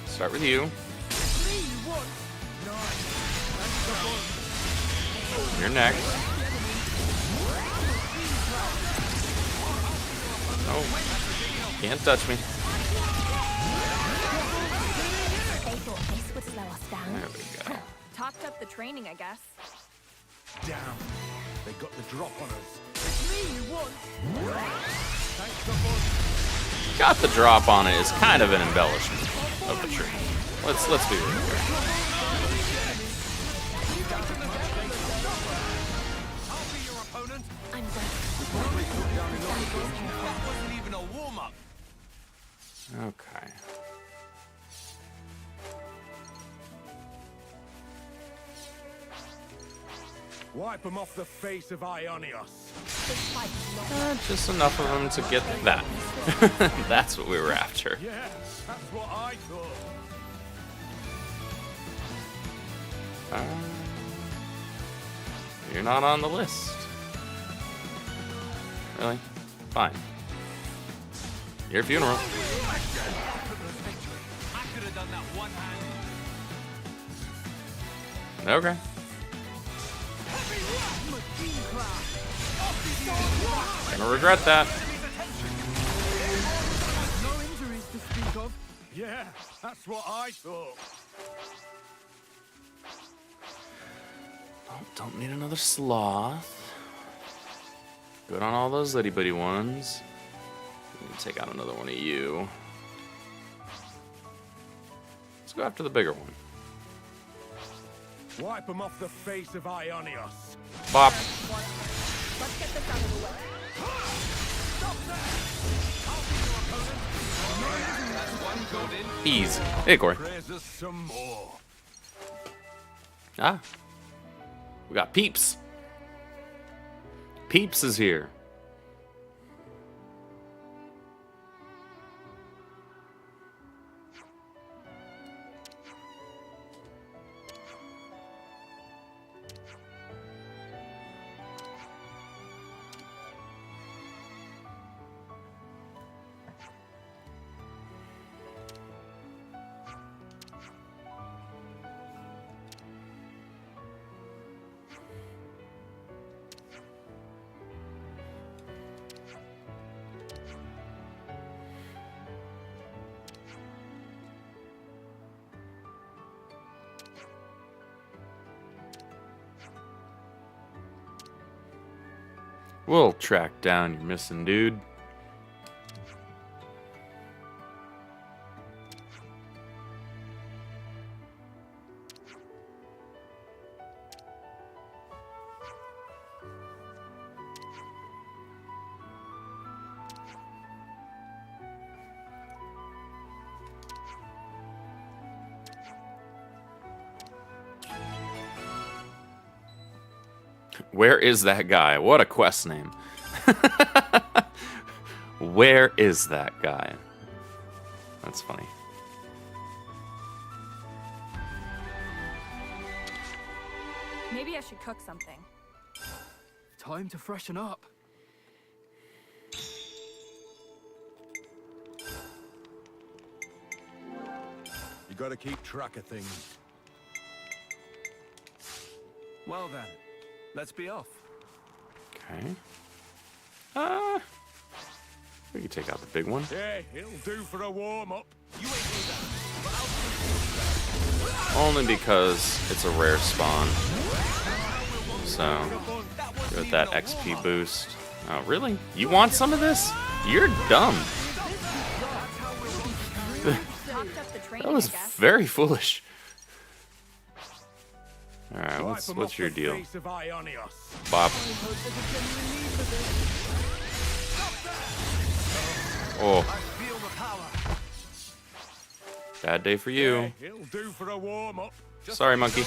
Start with you. You're next. Oh, can't touch me. they thought this would slow us down. There we go. Topped up the training, I guess. Damn, they got the drop on us. Got the drop on it is kind of an embellishment of the tree. Let's be real here. I'll be your opponent. I'm done. That wasn't even a warm-up. Okay. Wipe them off the face of Ionios. This fight is not Just enough of them to get that. That's what we were after. Yeah, that's what I thought. You're not on the list. Really? Fine. Your funeral. I could have done that one-handed. Okay. Gonna regret that. No injuries to speak of. Yeah, that's what I thought. Don't need another sloth. Good on all those litty bitty ones. Let me take out another one of you. Let's go after the bigger one. Wipe them off the face of Ionios. Bop. Let's get this out of the way. Ease. Hey, Corey. Raise us some more. Ah. We got Peeps. Peeps is here. We'll track down your missing dude. Where is that guy? What a quest name. Where is that guy? That's funny. Maybe I should cook something. Time to freshen up. You gotta keep track of things. Well then, let's be off. Okay. We can take out the big one. Yeah, it'll do for a warm-up. Only because it's a rare spawn. So, give it that XP boost. Oh, really? You want some of this? You're dumb. That was very foolish. Alright, what's your deal? Bop. Oh. Bad day for you. It'll do for a warm-up. Sorry, monkey.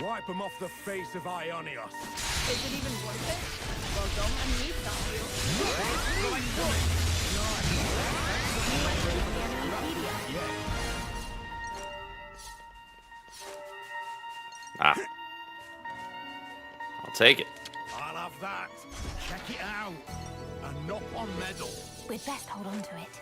Wipe them off the face of Ionios. Is it even worth it? Well, don't let me stop you. Ah. I'll take it. I'll have that. Check it out. A knock on medal. We'd best hold on to it.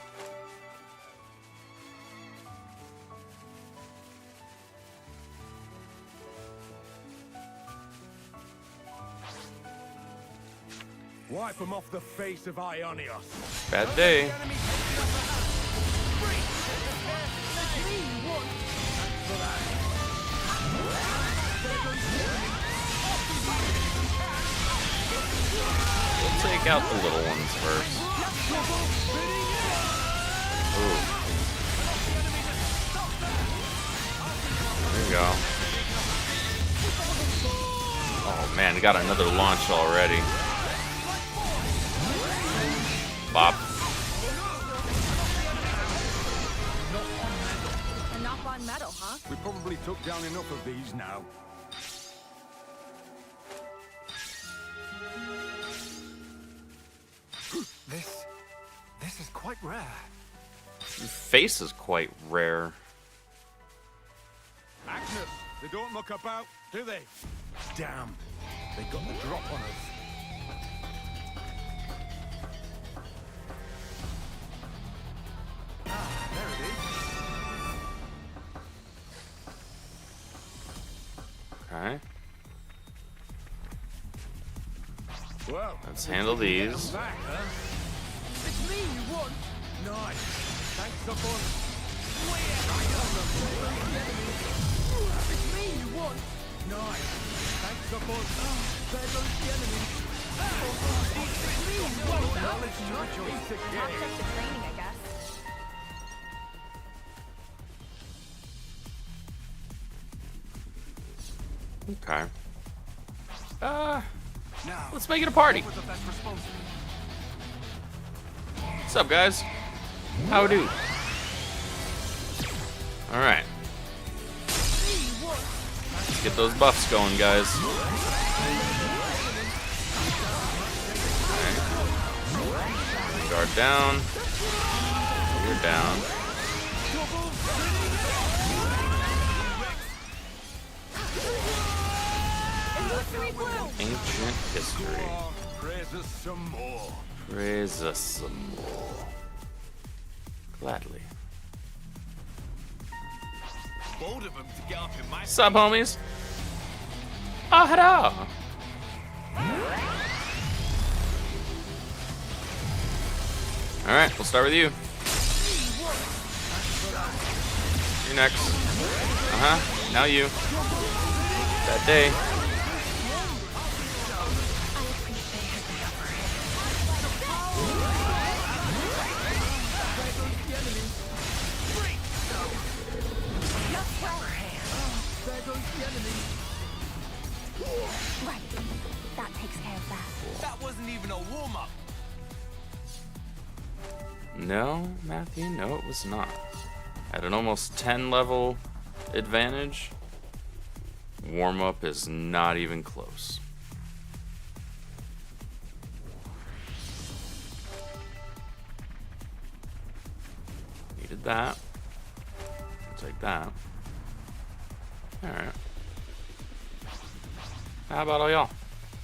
Wipe them off the face of Ionios. Bad day. We'll take out the little ones first. Ooh. There you go. Oh man, we got another launch already. Bop. A knock-on medal, huh? We probably took down enough of these now. This is quite rare. Your face is quite rare. Agnes, they don't muck about, do they? Damn, they got the drop on us. There it is. Okay. Well, Let's handle these. back, huh? It's me you want. Nice. Thanks a bunch. Topped up the training, I guess. Okay. Now, Let's make it a party. what was the best response? What's up, guys? How do? All right. Let's get those buffs going, guys. Okay. Guard down. You're down. Ancient history. Praise us some more. Praise us some more. Gladly. Bold of them to get up in my Sup, homies? Oh, hello. All right, we'll start with you. You're next. Now you. That day. Right. That takes care of that. That wasn't even a warm-up. No, Matthew, no, it was not. At an almost 10 level advantage, warm up is not even close. Needed that. I'll take that. Alright. How about all y'all?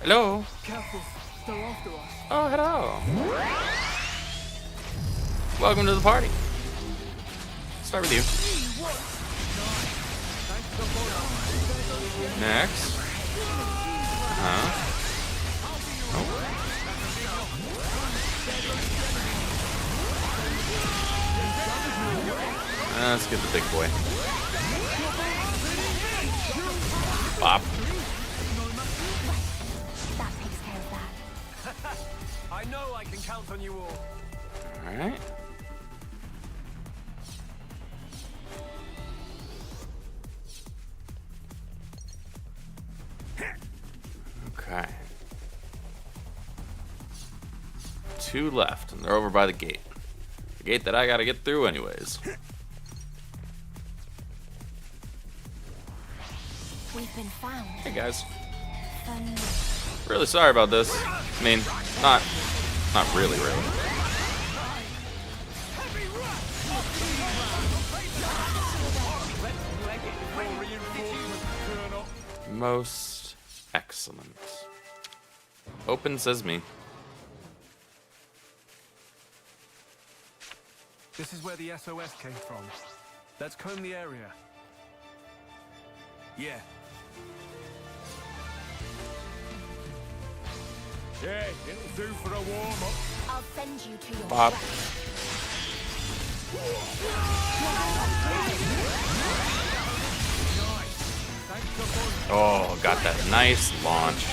Hello? Careful, they're after us. Oh, hello. Welcome to the party. Start with you. Next. Let's get the big boy. Bop. That takes care of that. I know I can count on you all. Alright. Okay. 2 left, and they're over by the gate. The gate that I gotta get through anyways. We've been found. Hey guys. Fun. Really sorry about this. I mean, not really. Most excellent. Open sesame. This is where the SOS came from. Let's comb the area. Yeah. Yeah, it'll do for a warm-up. I'll send you to your Bop. Oh, got that nice launch.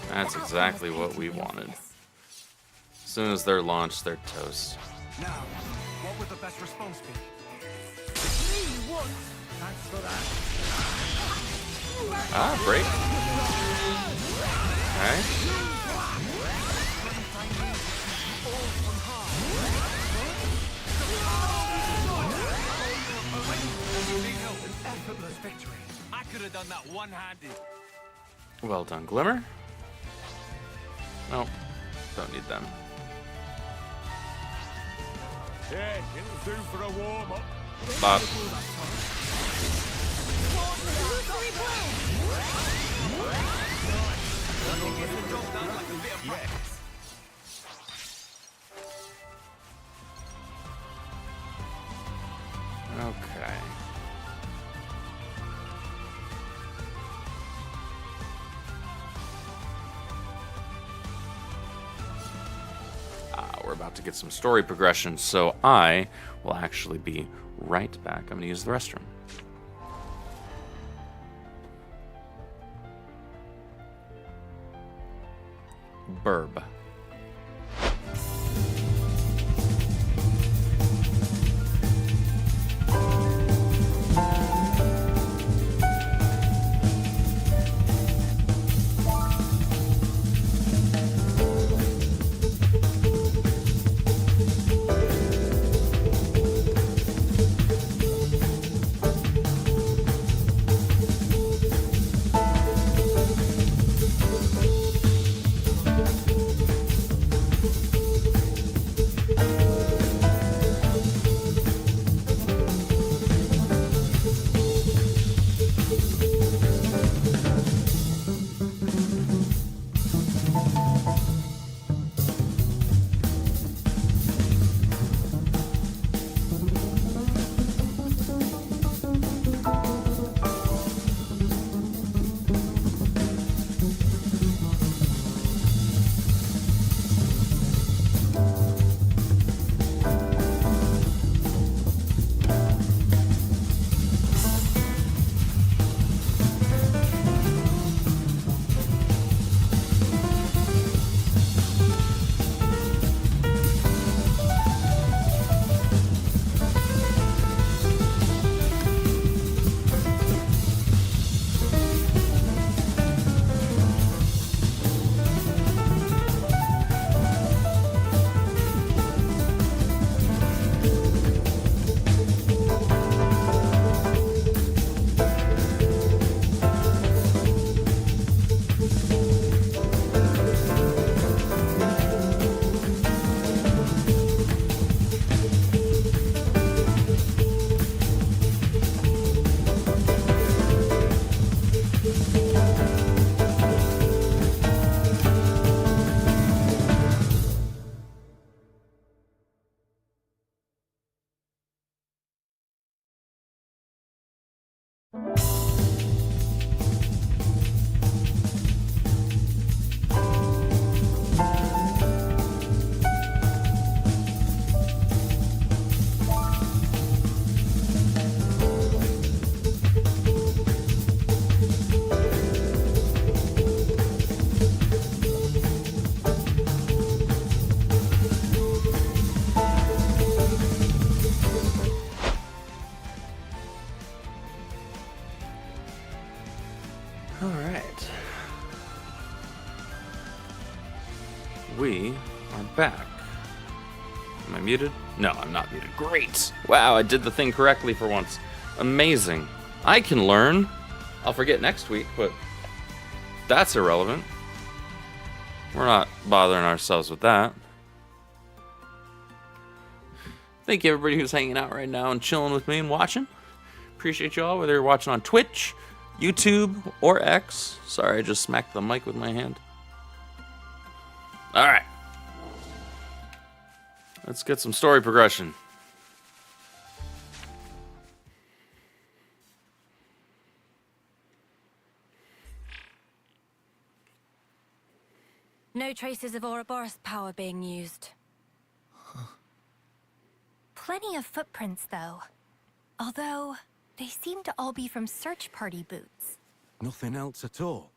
That's exactly what we wanted. As soon as they're launched, they're toast. Now, what would the best response be? Ah, break. Effortless victory. I could have done that one-handed. Well done, Glimmer. No, don't need them. Yeah, it'll do for a warm-up. Bop. Okay. We're about to get some story progression, so I will actually be right back. I'm gonna use the restroom. Burb. We are back. Am I muted? No, I'm not muted. Great! Wow, I did the thing correctly for once. Amazing. I can learn. I'll forget next week, but that's irrelevant. We're not bothering ourselves with that. Thank you, everybody who's hanging out right now and chilling with me and watching. Appreciate y'all, whether you're watching on Twitch, YouTube, or X. Sorry, I just smacked the mic with my hand. All right. Let's get some story progression. No traces of Ouroboros power being used. Plenty of footprints, though. Although, they seem to all be from search party boots. Nothing else at all.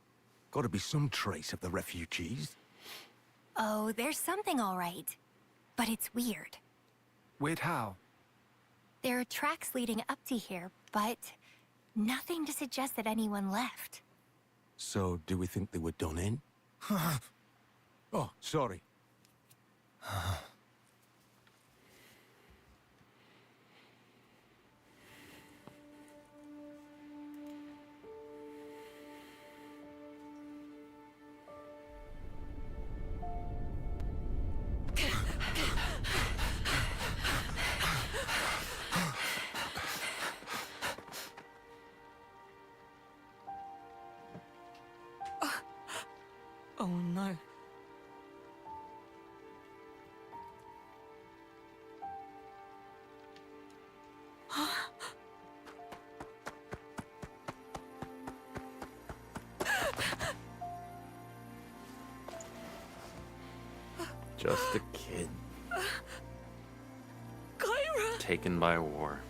Gotta be some trace of the refugees. Oh, there's something all right. But it's weird. Weird how? There are tracks leading up to here, but nothing to suggest that anyone left. So, do we think they were done in? Oh, sorry. Oh no. Just a kid. Kyra! Taken by war.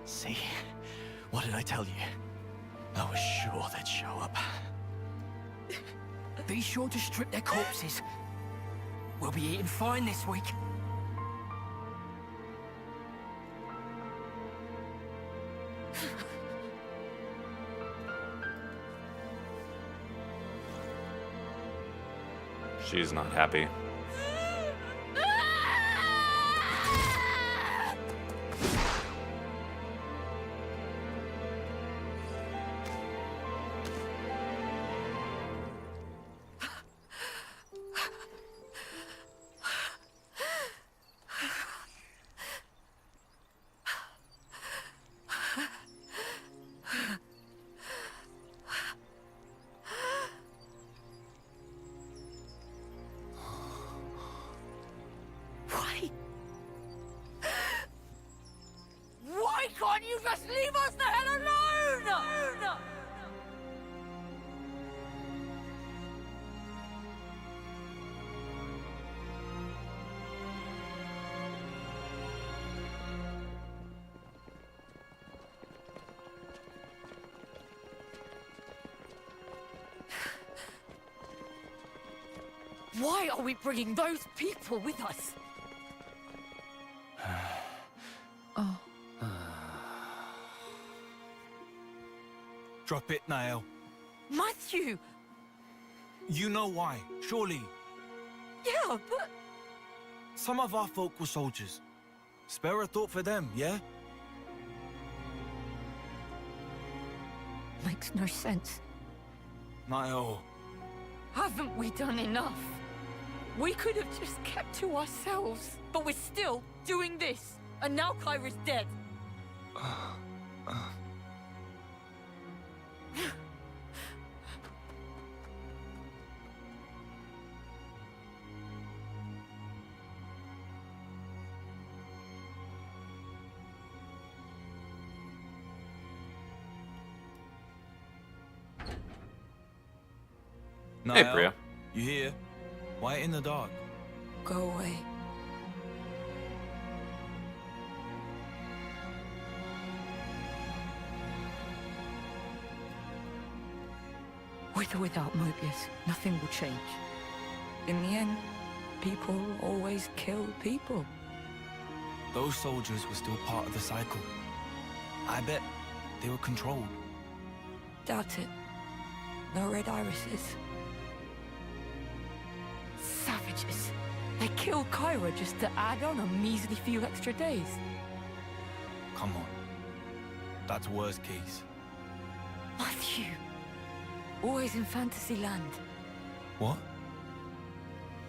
See? What did I tell you? I was sure they'd show up. Be sure to strip their corpses. We'll be eating fine this week. She's not happy. Why can't you just leave us the hell alone? Why are we bringing those people with us? Oh. Drop it, Niall. Matthew! You know why, surely. Yeah, but... Some of our folk were soldiers. Spare a thought for them, yeah? Makes no sense. Niall. Haven't we done enough? We could have just kept to ourselves, but we're still doing this. And now Kyra's dead. Hey, Niall, Priya. You here? Why in the dark? Go away. With or without Mobius, nothing will change. In the end, people always kill people. Those soldiers were still part of the cycle. I bet they were controlled. Doubt it. No red irises. Savages. They killed Kyra just to add on a measly few extra days. Come on. That's worst case. Matthew. Always in fantasy land. What?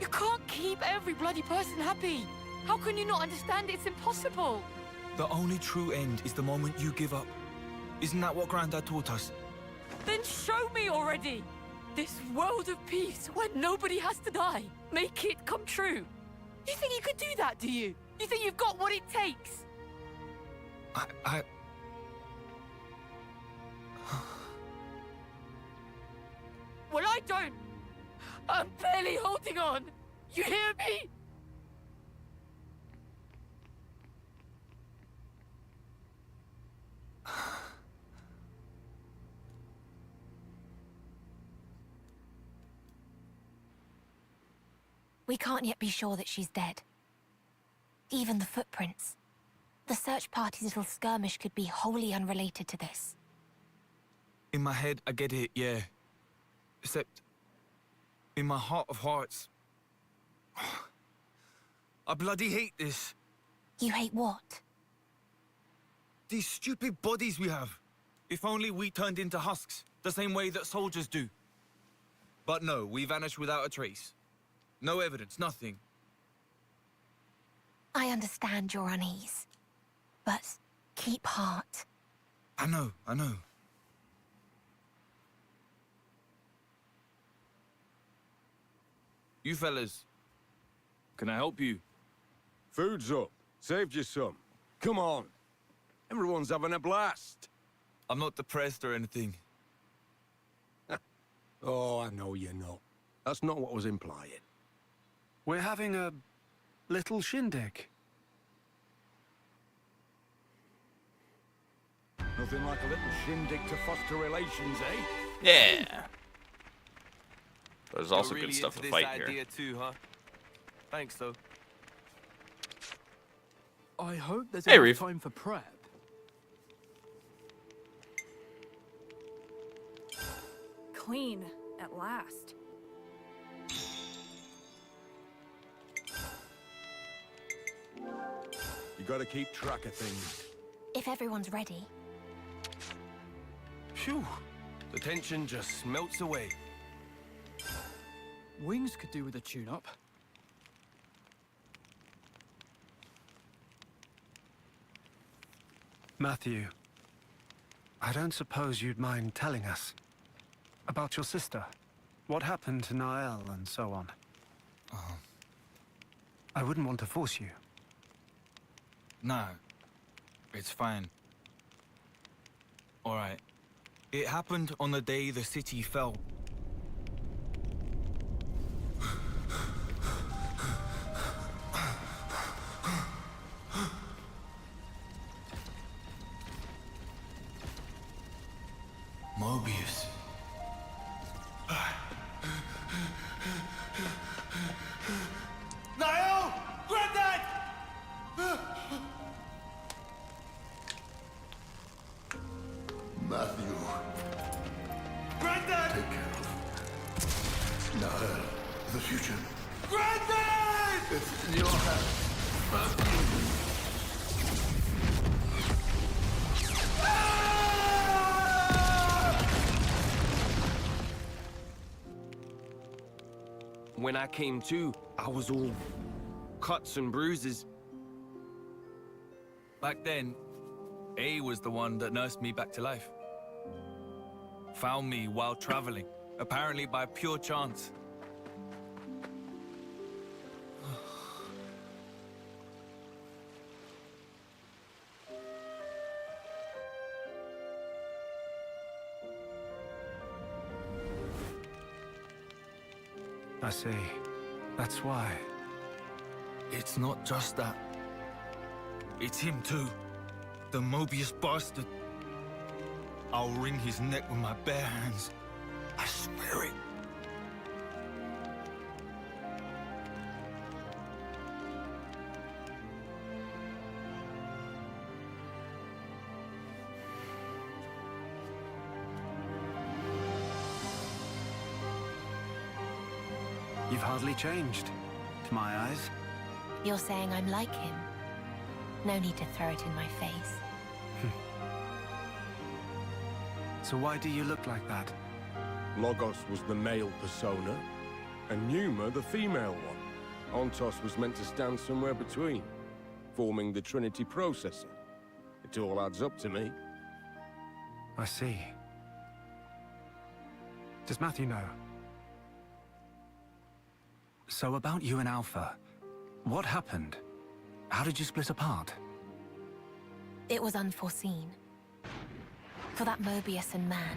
You can't keep every bloody person happy. How can you not understand it's impossible? The only true end is the moment you give up. Isn't that what Grandad taught us? Then show me already! This world of peace where nobody has to die. Make it come true. You think you could do that, do you? You think you've got what it takes? I... Well, I don't. I'm barely holding on. You hear me? We can't yet be sure that she's dead. Even the footprints. The search party's little skirmish could be wholly unrelated to this. In my head, I get it, yeah. Except, in my heart of hearts, I bloody hate this. You hate what? These stupid bodies we have. If only we turned into husks, the same way that soldiers do. But no, we vanished without a trace. No evidence, nothing. I understand your unease. But keep heart. I know. You fellas, can I help you? Food's up. Saved you some. Come on. Everyone's having a blast. I'm not depressed or anything. Oh, I know you're not. That's not what was implying. We're having a little shindig. Nothing like a little shindig to foster relations, eh? Yeah. There's also You're really good stuff into to this fight idea here. too, huh? Thanks, though. I hope there's Hey, enough Reeve. time for prep. Clean, at last. You gotta keep track of things. If everyone's ready, Phew. The tension just melts away. Wings could do with a tune-up. Matthew, I don't suppose you'd mind telling us about your sister. What happened to Nael and so on. I wouldn't want to force you. No, it's fine. All right. It happened on the day the city fell. Mobius. Niall! Granddad! Matthew, Granddad! take care of Nael, the future. Granddad! It's in your hands, Matthew. When I came to, I was all cuts and bruises. Back then, A was the one that nursed me back to life. Found me while traveling, apparently by pure chance. I see. That's why. It's not just that. It's him too. The Mobius bastard. I'll wring his neck with my bare hands. I swear it. You've hardly changed, to my eyes. you're saying I'm like him. No need to throw it in my face. So why do you look like that? Logos was the male persona, and Numa the female one. Ontos was meant to stand somewhere between, forming the Trinity processor. It all adds up to me. I see. Does Matthew know? So about you and Alpha, what happened? How did you split apart? It was unforeseen. For that Mobius and man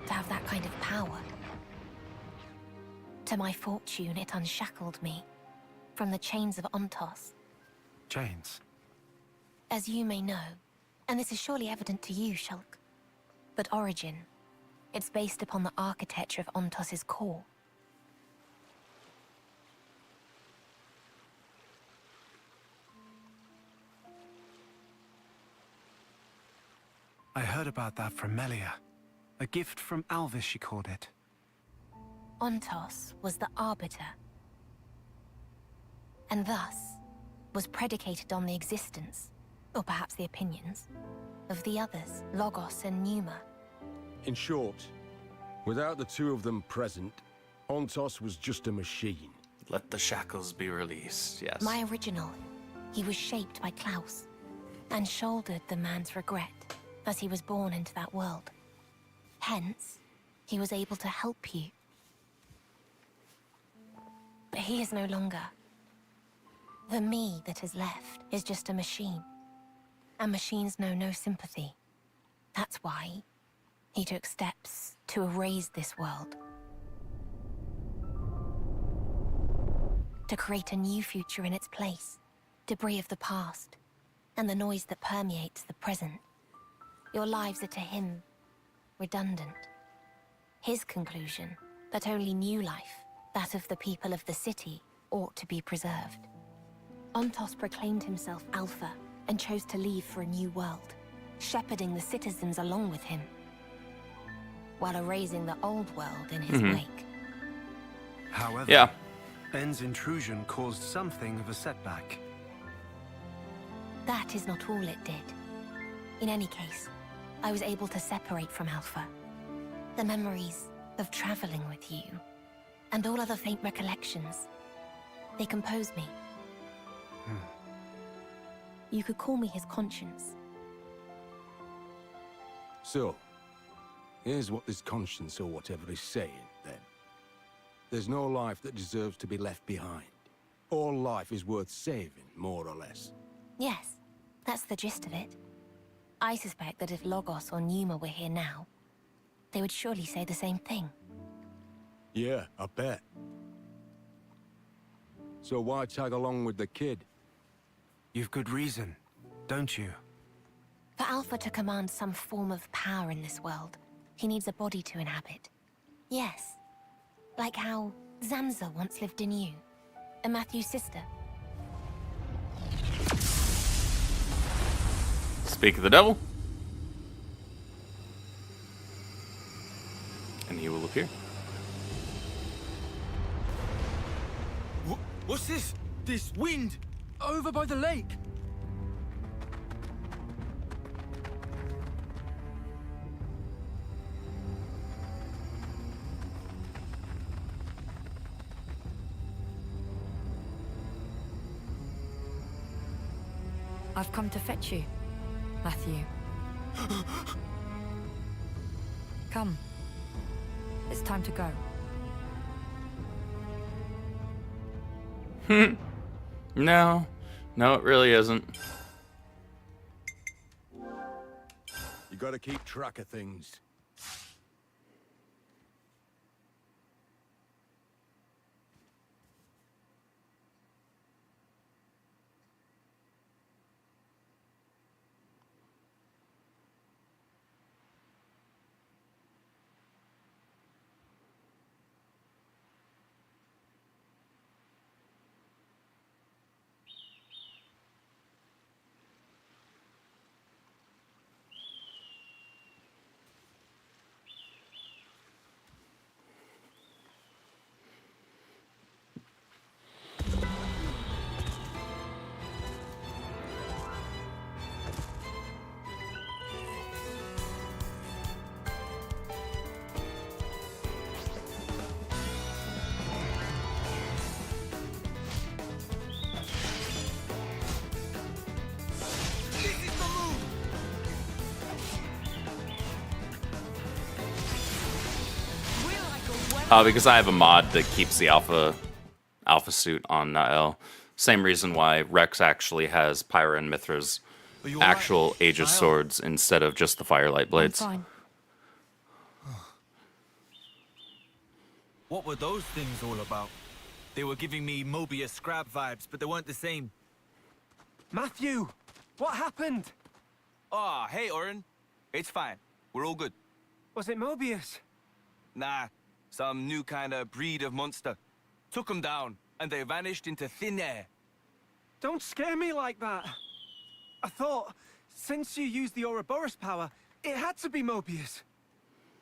to have that kind of power. To my fortune, it unshackled me from the chains of Ontos. Chains? As you may know, and this is surely evident to you, Shulk, but Origin, it's based upon the architecture of Ontos's core. I heard about that from Melia. A gift from Alvis, she called it. Ontos was the Arbiter, and thus was predicated on the existence, or perhaps the opinions, of the others, Logos and Numa. In short, without the two of them present, Ontos was just a machine. Let the shackles be released, yes. My original, he was shaped by Klaus, and shouldered the man's regret as he was born into that world. Hence, he was able to help you. But he is no longer. The me that is left is just a machine. And machines know no sympathy. That's why he took steps to erase this world. To create a new future in its place. Debris of the past, and the noise that permeates the present. Your lives are to him redundant. His conclusion that only new life, that of the people of the city, ought to be preserved. Ontos proclaimed himself Alpha and chose to leave for a new world, shepherding the citizens along with him, while erasing the old world in his wake. However, N's intrusion caused something of a setback. That is not all it did. In any case, I was able to separate from Alpha. The memories of traveling with you, and all other faint recollections, they compose me. You could call me his conscience. So, here's what this conscience or whatever is saying, then. There's no life that deserves to be left behind. All life is worth saving, more or less. Yes, that's the gist of it. I suspect that if Logos or Numa were here now, they would surely say the same thing. Yeah, I bet. So why tag along with the kid? You've good reason, don't you? For Alpha to command some form of power in this world, he needs a body to inhabit. Yes, like how Zanza once lived in you, and Matthew's sister. Speak of the devil, and he will appear. What's this? This wind? Over by the lake. I've come to fetch you, Matthew. Come. It's time to go. No, it really isn't. You gotta keep track of things. Because I have a mod that keeps the alpha suit on Nael. Same reason why Rex actually has Pyra and Mithra's actual Aegis swords instead of just the Firelight blades. I'm fine. What were those things all about? They were giving me Mobius Scrab vibes, but they weren't the same. Matthew! What happened? Ah, hey, Orin. It's fine. We're all good. Was it Mobius? Nah, some new kind of breed of monster. Took them down, and they vanished into thin air. Don't scare me like that. I thought, since you used the Ouroboros power, it had to be Mobius.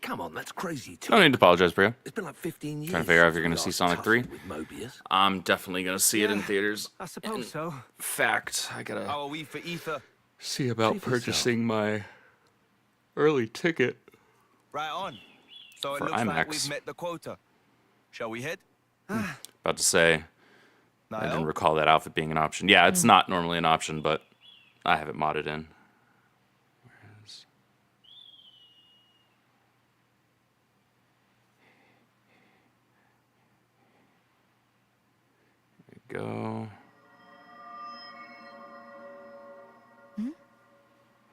Come on, that's crazy too. No need to apologize, Brio. It's been like 15 years. Trying to figure out if you're since going to we see last Sonic 3. tussled with Mobius. I'm definitely going to see it in theaters. I suppose so. Fact, I gotta How are we for Ether? see about See for yourself. purchasing my early ticket. Right on. So it For looks like IMAX. we've met the quota. Shall we head? About to say, I didn't Niall? recall that outfit being an option. Yeah, it's not normally an option, but I have it modded in. Whereas... There we go.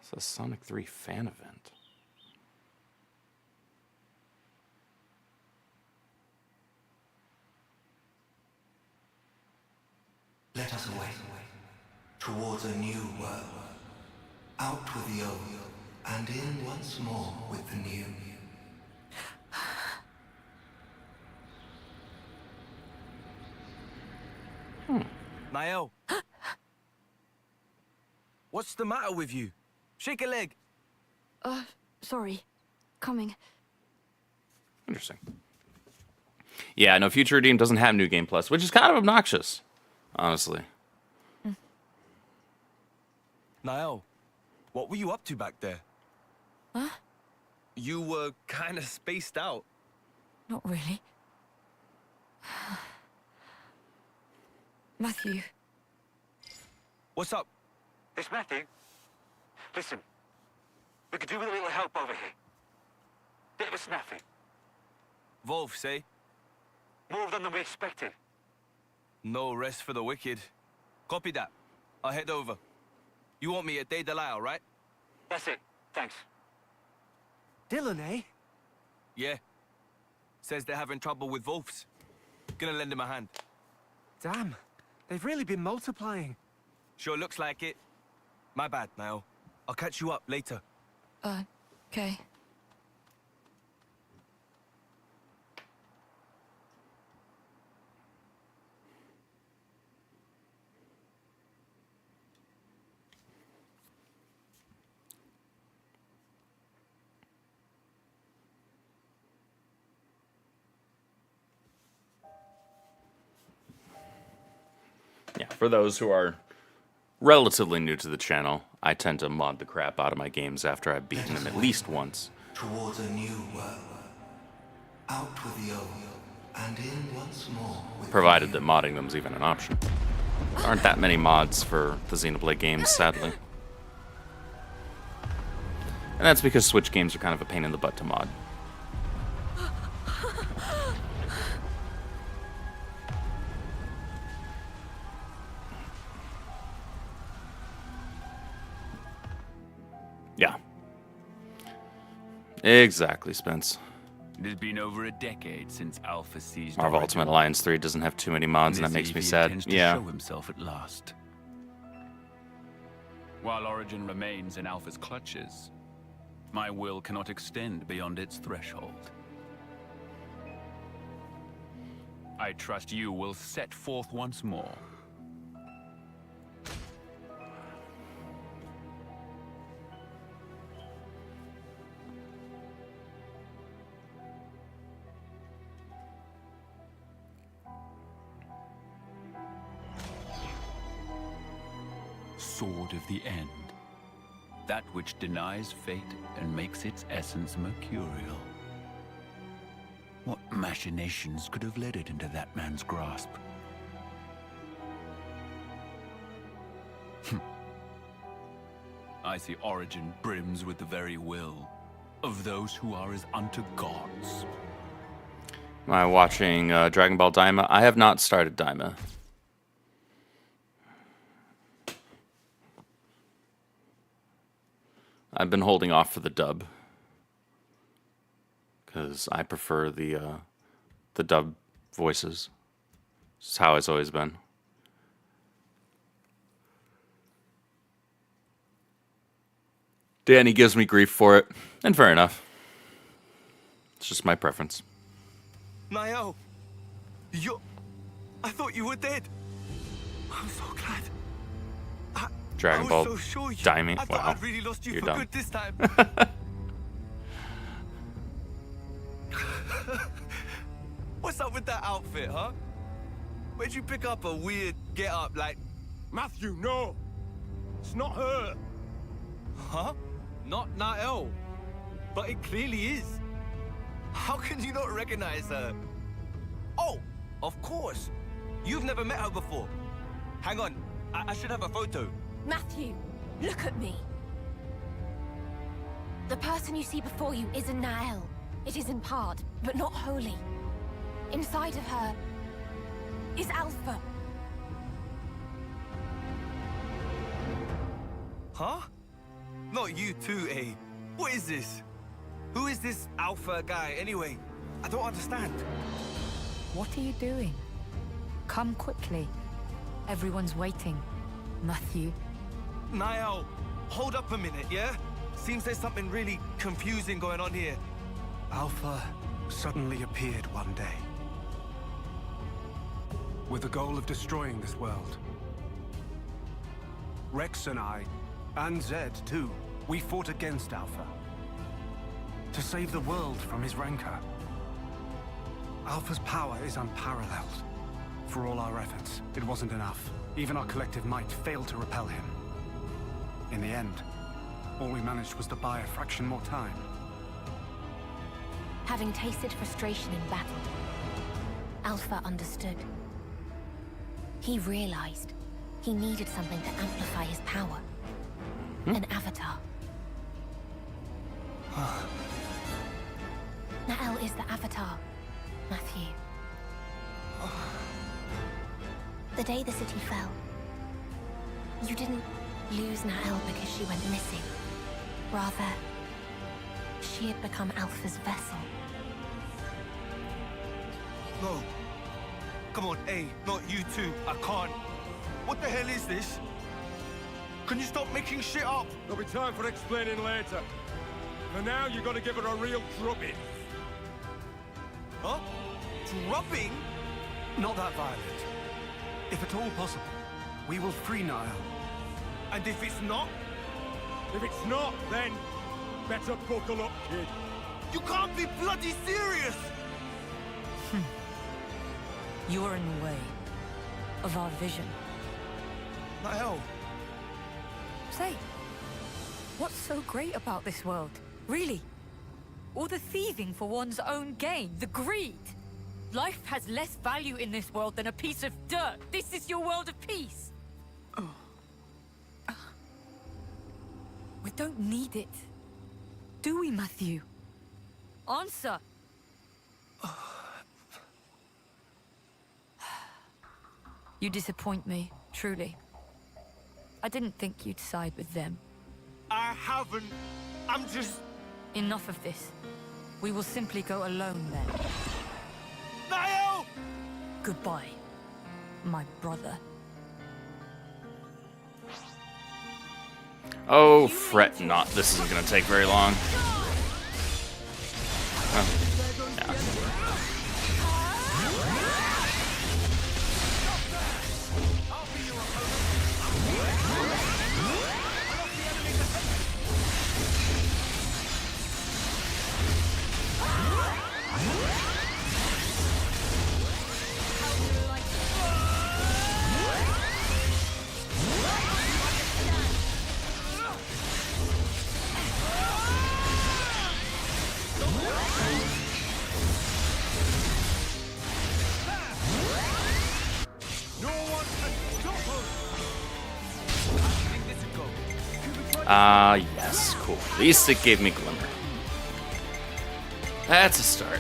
It's a Sonic 3 fan event. Let us away towards a new world, out with the old, and in once more with the new. Niall. What's the matter with you? Shake a leg. Sorry. Coming. Interesting. Yeah, no, Future Redeemed doesn't have New Game Plus, which is kind of obnoxious, honestly. Niall, what were you up to back there? Huh? You were kind of spaced out. Not really. Matthew. What's up? It's Matthew. Listen, we could do with a little help over here. Bit of a snafu. Wolfe, say? More of them than we expected. No rest for the wicked. Copy that. I'll head over. You want me at Day Delisle, right? That's it. Thanks. Dylan, eh? Yeah. Says they're having trouble with Wolves. Gonna lend him a hand. Damn, they've really been multiplying. Sure looks like it. My bad, Niall. I'll catch you up later. Okay. Yeah, for those who are relatively new to the channel, I tend to mod the crap out of my games after I've beaten them at least once. Towards a new world. Out with the old, and in once more with Provided that modding them is even an option. There aren't that many mods for the Xenoblade games, sadly. And that's because Switch games are kind of a pain in the butt to mod. Yeah. Exactly, Spence. It has been over a decade since Alpha seized Marvel Origin. Ultimate Alliance 3 doesn't have too many mods, and that makes me sad. Intends to Yeah. show himself at last. While Origin remains in Alpha's clutches, my will cannot extend beyond its threshold. I trust you will set forth once more. Sword of the End. That which denies fate and makes its essence mercurial. What machinations could have led it into that man's grasp? I see Origin brims with the very will of those who are as unto gods. Am I watching Dragon Ball Daima? I have not started Daima. I've been holding off for the dub because I prefer the dub voices. It's how it's always been. Danny gives me grief for it, and fair enough. It's just my preference. Niall, I thought you were dead. I'm so glad. Dragon Ball Daima. I thought Wow, I'd really lost you you're for dumb. good this time. What's up with that outfit, huh? Where'd you pick up a weird get-up like... Matthew, no! It's not her! Huh? Not Niall. But it clearly is. How can you not recognize her? Oh, of course. You've never met her before. Hang on, I should have a photo. Matthew, look at me. The person you see before you is a Nael. It is in part, but not wholly. Inside of her is Alpha. Huh? Not you too, eh? What is this? Who is this Alpha guy, anyway? I don't understand. What are you doing? Come quickly. Everyone's waiting. Matthew. Niall, hold up a minute, yeah? Seems there's something really confusing going on here. Alpha suddenly appeared one day, with the goal of destroying this world. Rex and I, and Zed too, we fought against Alpha, to save the world from his rancor. Alpha's power is unparalleled. For all our efforts, it wasn't enough. Even our collective might failed to repel him. In the end, all we managed was to buy a fraction more time. Having tasted frustration in battle, Alpha understood. He realized he needed something to amplify his power. An avatar. Nael is the avatar, Matthew. The day the city fell, you didn't lose Nael because she went missing. Rather, she had become Alpha's vessel. No. Come on, hey, not you two. I can't. What the hell is this? Can you stop making shit up? There'll be time for explaining later. For now, you gotta give her a real drubbing. Huh? Drubbing? Not that violent. If at all possible, we will free Nael. And if it's not? If it's not, then better buckle up, kid. You can't be bloody serious! You are in the way of our vision. Nael. Say, what's so great about this world? Really? All the thieving for one's own gain, the greed. Life has less value in this world than a piece of dirt. This is your world of peace. We don't need it. Do we, Matthew? Answer. You disappoint me, truly. I didn't think you'd side with them. I haven't. I'm just... Enough of this. We will simply go alone then. Nael! Goodbye, my brother. Oh, fret not. This isn't going to take very long. Oh, yeah. Yes, cool. At least it gave me Glimmer. That's a start.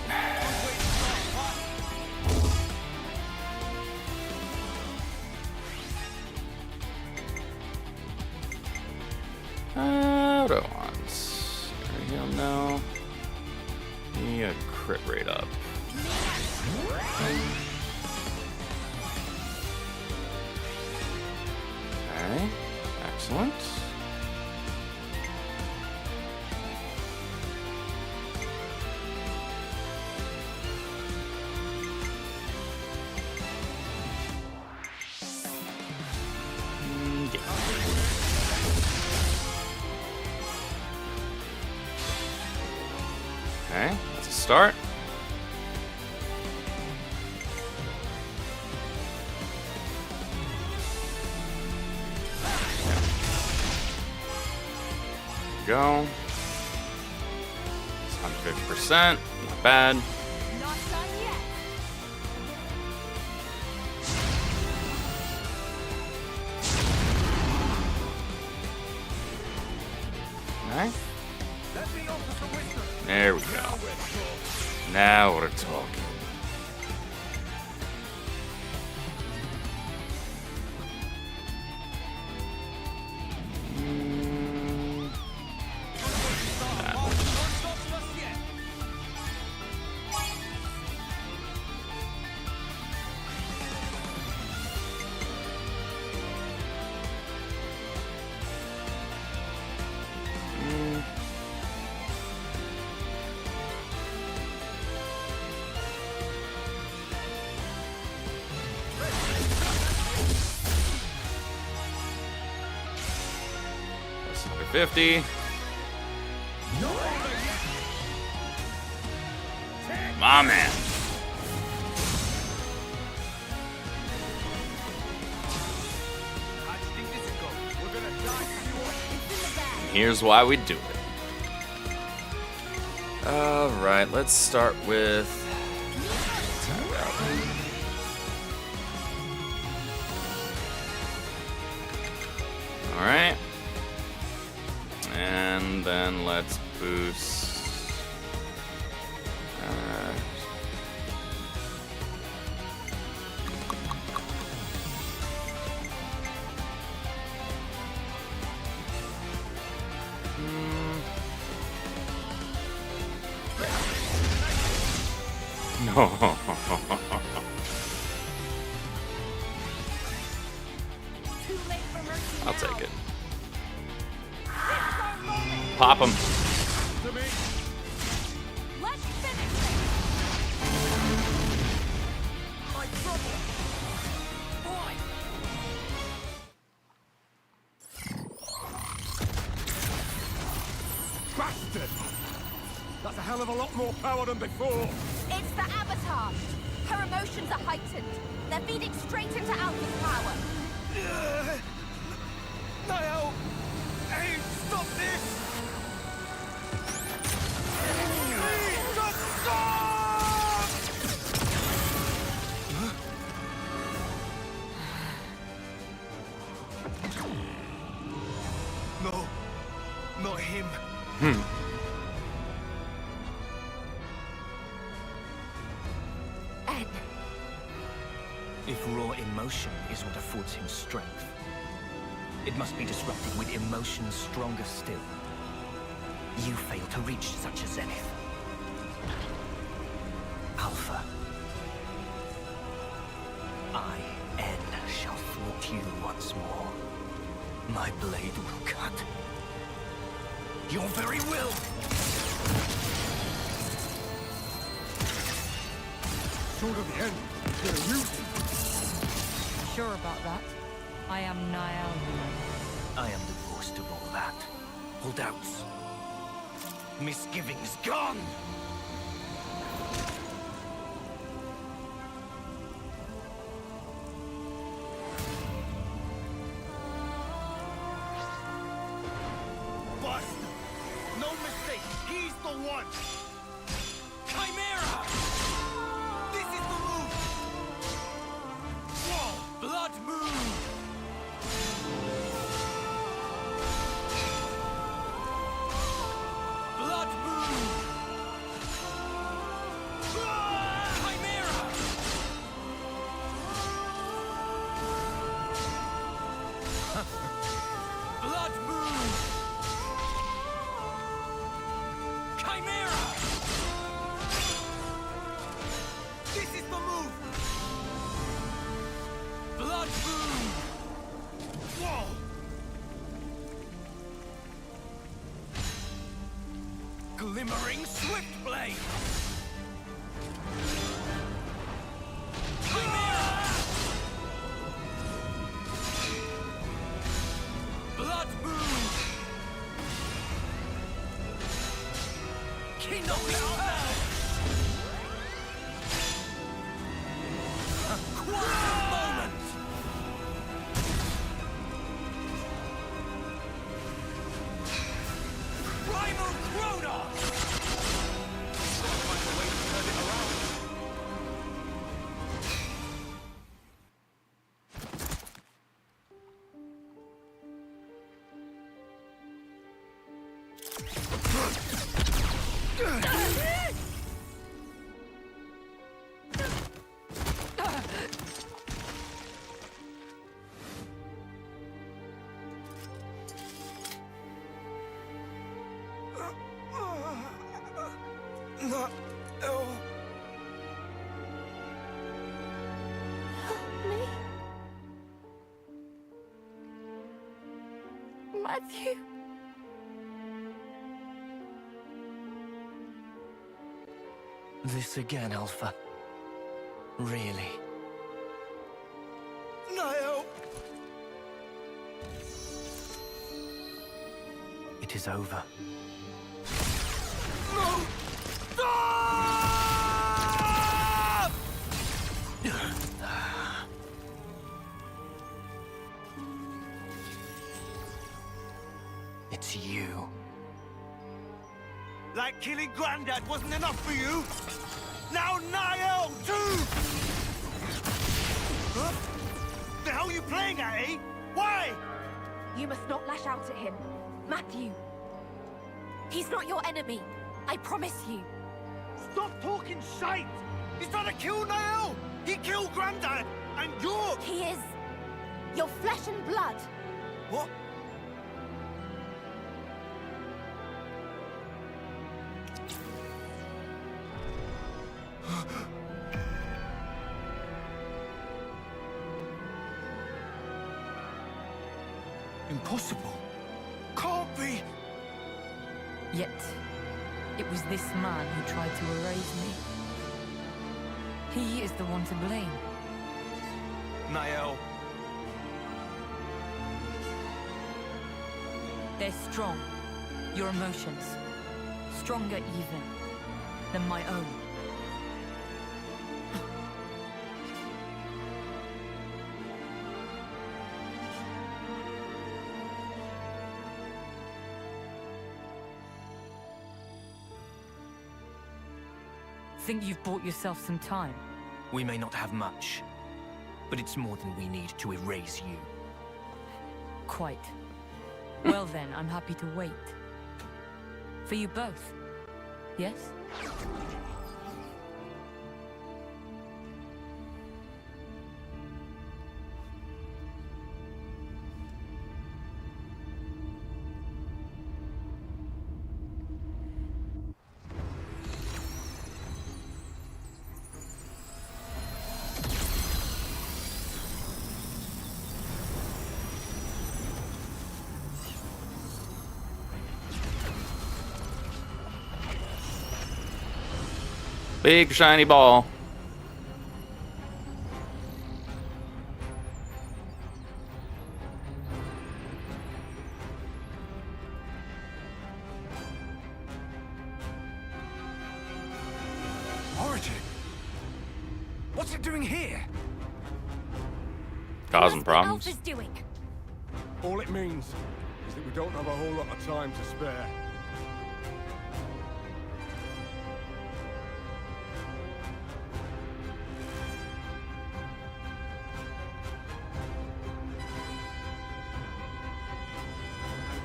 What do I want? Heal now. Need a crit rate up. Okay, excellent. Okay, that's a start. There we go. It's 150%, not bad. Not done yet. Okay. There we go. Now we're talking. 50. My man. Here's why we do it. Alright, let's start with... Alright. And then let's boost... No. I'll take it. Pop him. Let's finish it. My trouble. Boy. Bastard! That's a hell of a lot more power than before. It's the Avatar. Her emotions are heightened. They're feeding straight into Alpha's power. Niall! Hey, stop this! Please, just stop! No, not him. Ed, If raw emotion is what affords him strength, it must be disrupted with emotions stronger still. You fail to reach such a zenith. Alpha. I, N, shall thwart you once more. My blade will cut your very will. Sword of the end. You're gonna use it. Sure about that? I am Niall. I am divorced of all that. All doubts. Misgivings gone! Bust! No mistake, he's the one! Chimera! This is the move! Whoa! Blood move! Blood move! Chimera! Blood move! Chimera! This is the move! Blood move! Whoa! Glimmering swift blade! Chimera! Blood move! King of the Earth! A quiet moment! Primal Chronicles! Find a way to turn it around. Not ill. me? Matthew? This again, Alpha. Really? Niall! It is over. No! Stop! It's you. Like killing Grandad wasn't enough for you? Now Niall, too! Huh? The hell are you playing at, eh? Why? You must not lash out at him. Matthew. He's not your enemy. I promise you. Stop talking shite! He's trying to kill Niall! He killed Grandad! And you're... He is your flesh and blood. What? Impossible. Can't be. Yet, it was this man who tried to erase me. He is the one to blame. Niall. They're strong. Your emotions. Stronger even than my own. Think you've bought yourself some time? We may not have much, but it's more than we need to erase you. Quite. Well then, I'm happy to wait. For you both. Yes? Big shiny ball. Origin? What's it doing here? Causing problems. Wolfe is doing. All it means is that we don't have a whole lot of time to spare.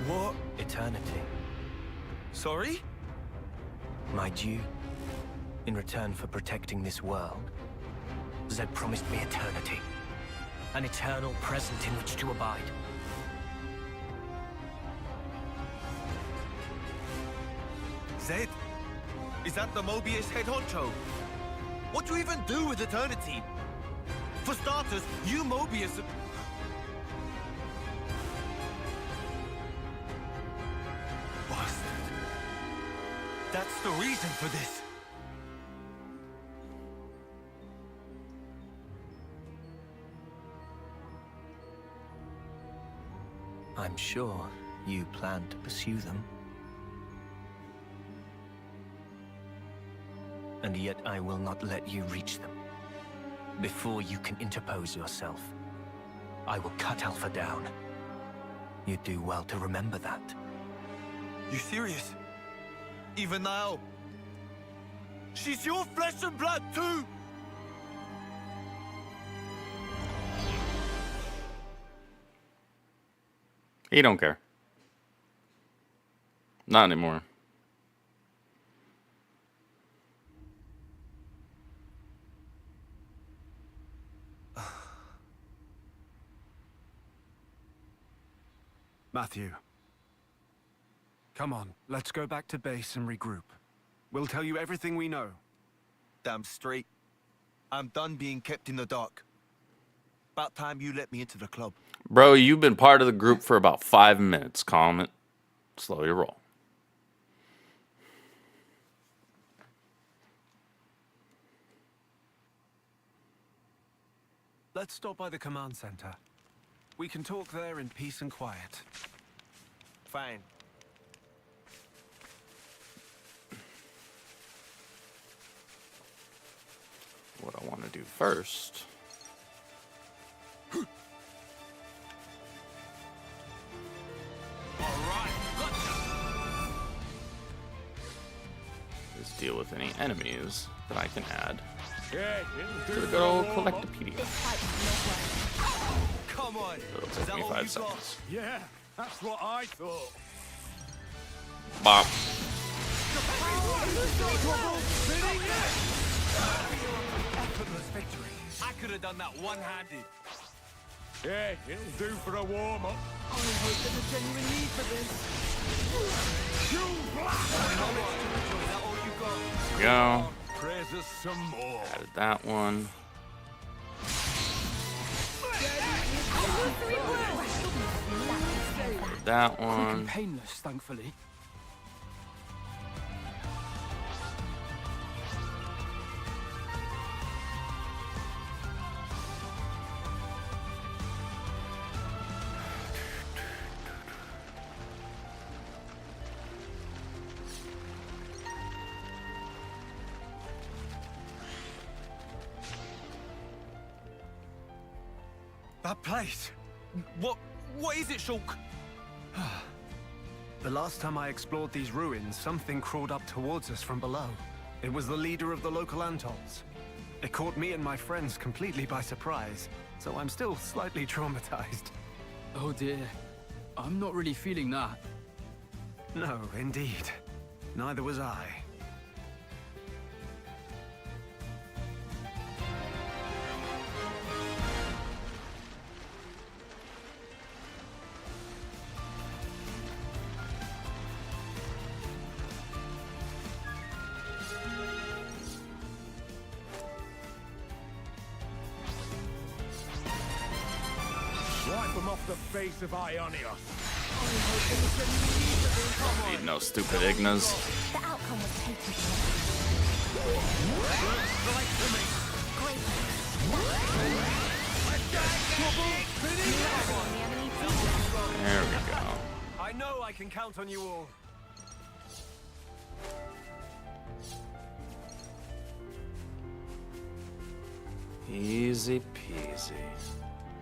What? Eternity. Sorry? My due, in return for protecting this world, Zed promised me eternity. An eternal present in which to abide. Zed? Is that the Mobius head honcho? What do you even do with eternity? For starters, you Mobius... Bastard. That's the reason for this. I'm sure you plan to pursue them. And yet I will not let you reach them. Before you can interpose yourself, I will cut Alpha down. You do well to remember that. You serious? Even now? She's your flesh and blood too! He don't care. Not anymore. Matthew. Come on, let's go back to base and regroup. We'll tell you everything we know. Damn straight. I'm done being kept in the dark. About time you let me into the club. Bro, you've been part of the group for about 5 minutes. Calm it. Slow your roll. Let's stop by the command center. We can talk there in peace and quiet. Fine. what I want to do first is deal with any enemies that I can add to the good old Collectopedia. Come on. It'll take me 5 seconds. Yeah, that's what I thought. Bop. Effortless victory. I could have done that one-handed. Yeah, it'll do for a warm-up. I hope there's a genuine need for this. Is that all you got? There we go. Praise us some more. Added that one. Added that Quick one. and painless, thankfully. That place. What is it, Shulk? The last time I explored these ruins, something crawled up towards us from below. It was the leader of the local atolls. It caught me and my friends completely by surprise, so I'm still slightly traumatized. Oh dear. I'm not really feeling that. No, indeed. Neither was I. Wipe them off the face of Ionios. Need no stupid Ignas. The outcome was patent. There we go. I know I can count on you all. Easy peasy.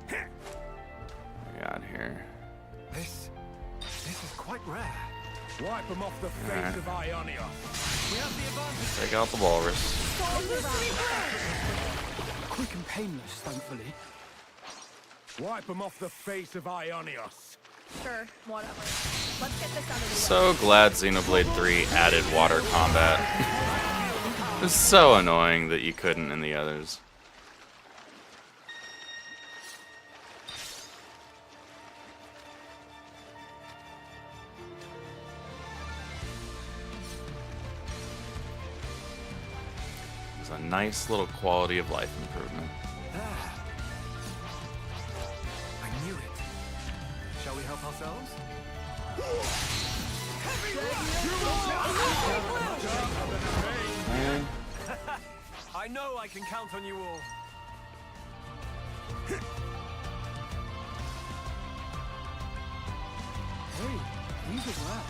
What we got here? This is quite rare. Wipe them off the face of Ionios. We have the advantage. Take out the walrus. Quick and painless, thankfully. Wipe them off the face of Ionios. Sure, whatever. Let's get this out of the way. So glad Xenoblade 3 added water combat. It's so annoying that you couldn't in the others. It's a nice little quality of life improvement. I knew it. Shall we help ourselves? Man. I know I can count on you all. Hey, these are rare.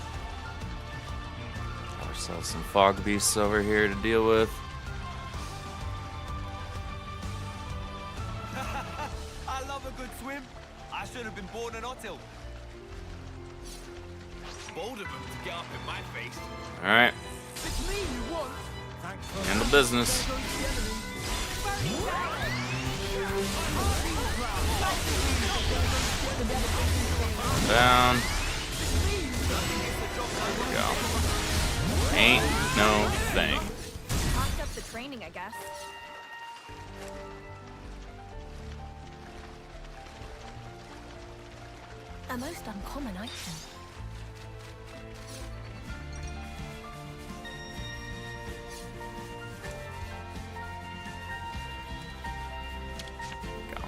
Got ourselves some fog beasts over here to deal with. I love a good swim. I should have been born an Ottil. Bold of them to get up in my face. Alright, It's me you want. handle business. Down. There we go. Ain't no thing. Topped up the training, I guess. A most uncommon item. Go.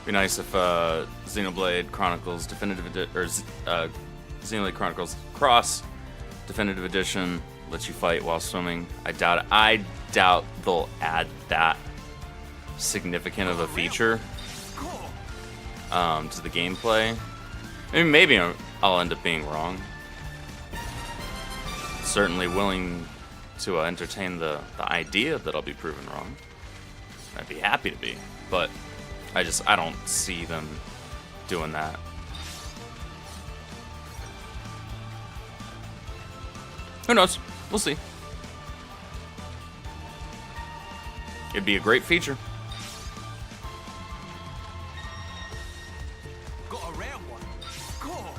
Be nice if Xenoblade Chronicles Definitive Xenoblade Chronicles Cross Definitive Edition lets you fight while swimming. I doubt it. I doubt they'll add that significant of a feature to the gameplay. I mean, maybe I'll end up being wrong. Certainly willing to entertain the idea that I'll be proven wrong. I'd be happy to be, but I don't see them doing that. Who knows? We'll see. It'd be a great feature. Got a rare one. Score.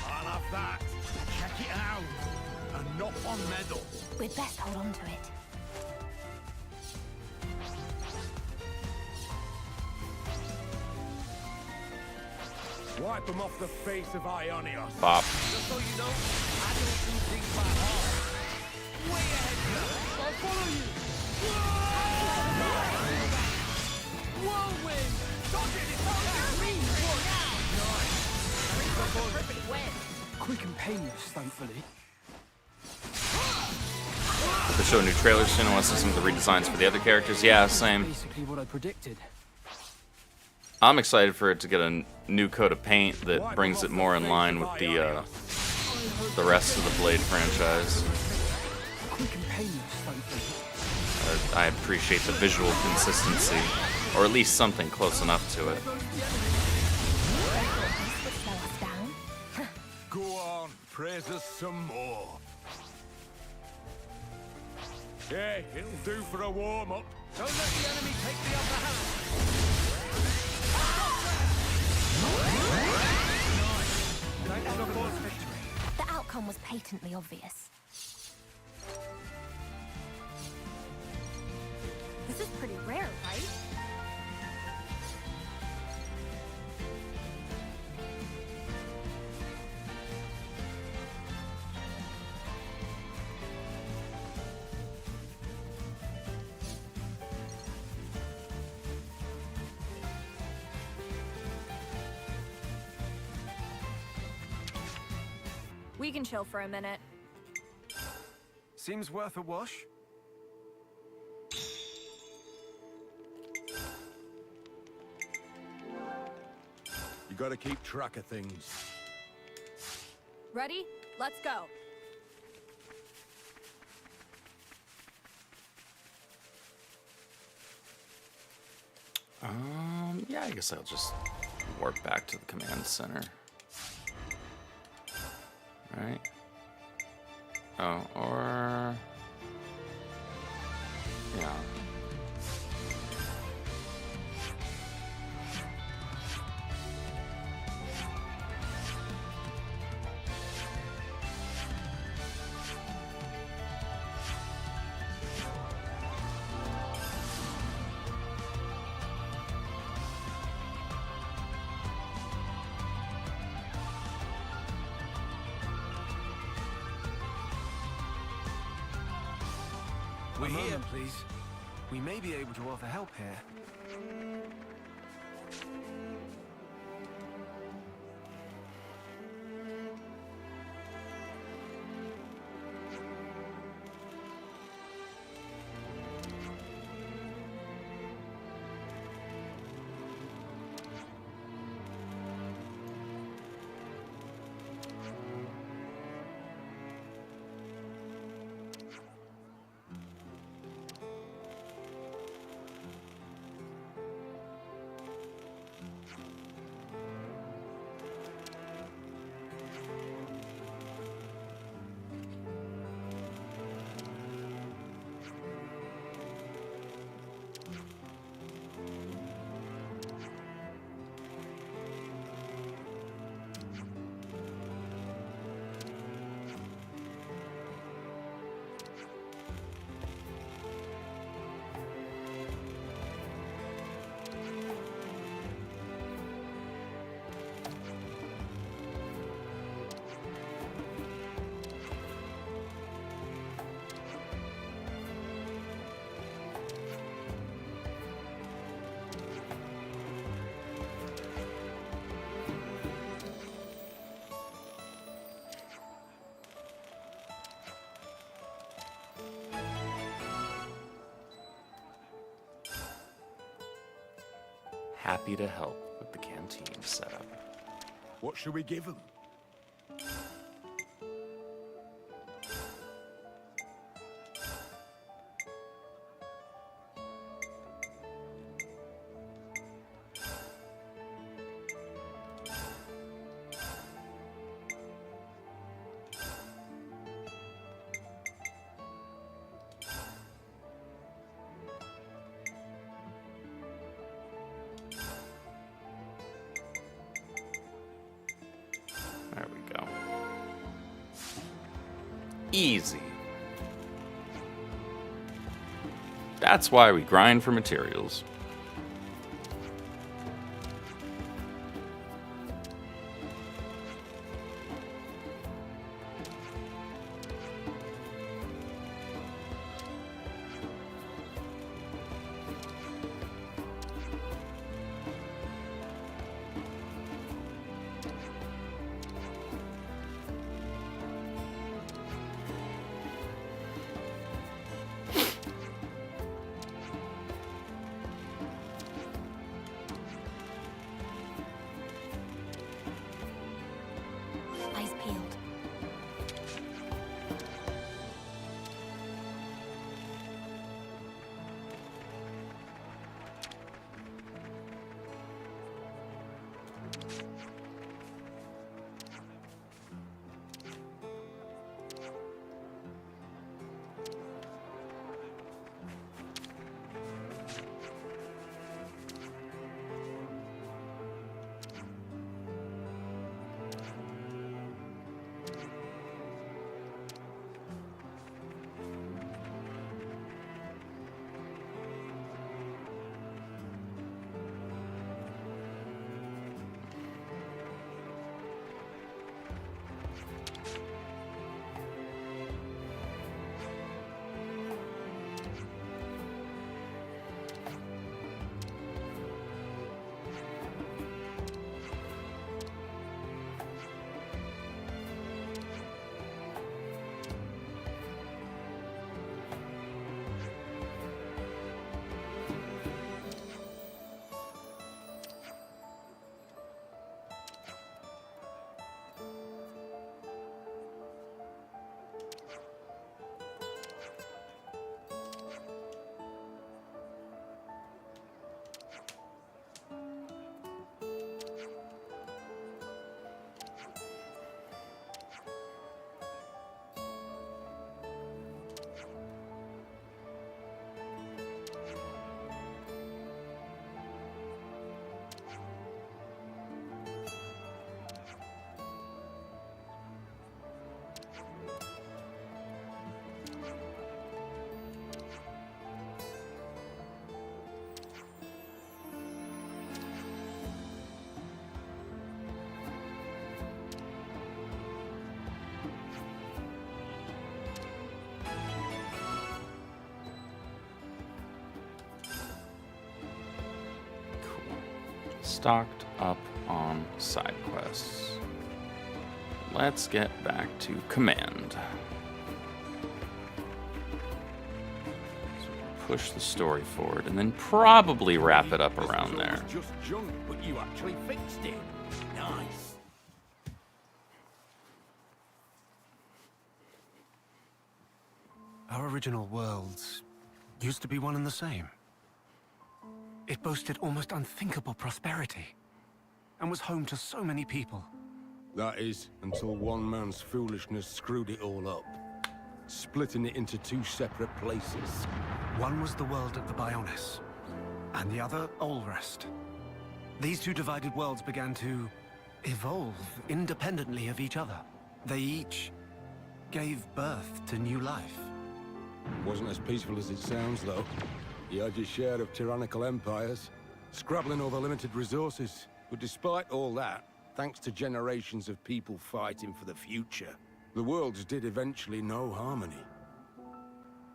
I'll have that. Check it out. A knock-on medal. We'd best hold on to it. Wipe them off the face of Ionios. Bop. Just so you know, I don't do things by heart. Way ahead, girl. I'll follow you. Whirlwind! Dodge it! It's all the green one! Nice! Perfect win. Quick and painless, thankfully. They show new trailers soon. I want to see some of the redesigns for the other characters. Yeah, same. Basically what I predicted. I'm excited for it to get a new coat of paint that brings it more in line with the rest of the Blade franchise. Quick and painless, thankfully. I appreciate the visual consistency, or at least something close enough to it. Go on, praise us some more. Yeah, it'll do for a warm-up. Don't let the enemy take the upper hand. The outcome was patently obvious. This is pretty rare, right? We can chill for a minute. Seems worth a wash. You gotta keep track of things. Ready? Let's go. Yeah, I guess I'll just warp back to the command center. Right? Oh, or... yeah. We're here, please. We may be able to offer help here. happy to help with the canteen setup. What should we give them? There we go. Easy. That's why we grind for materials. Eyes peeled. Stocked up on side quests. Let's get back to command. So push the story forward and then probably wrap it up around there. Just junk, but you actually fixed it. Nice. Our original worlds used to be one and the same. It boasted almost unthinkable prosperity, and was home to so many people. That is, until one man's foolishness screwed it all up, splitting it into two separate places. One was the world of the Bionis, and the other, Olrest. These two divided worlds began to evolve independently of each other. They each gave birth to new life. Wasn't as peaceful as it sounds, though. You had your share of tyrannical empires, scrabbling over limited resources. But despite all that, thanks to generations of people fighting for the future, the worlds did eventually know harmony.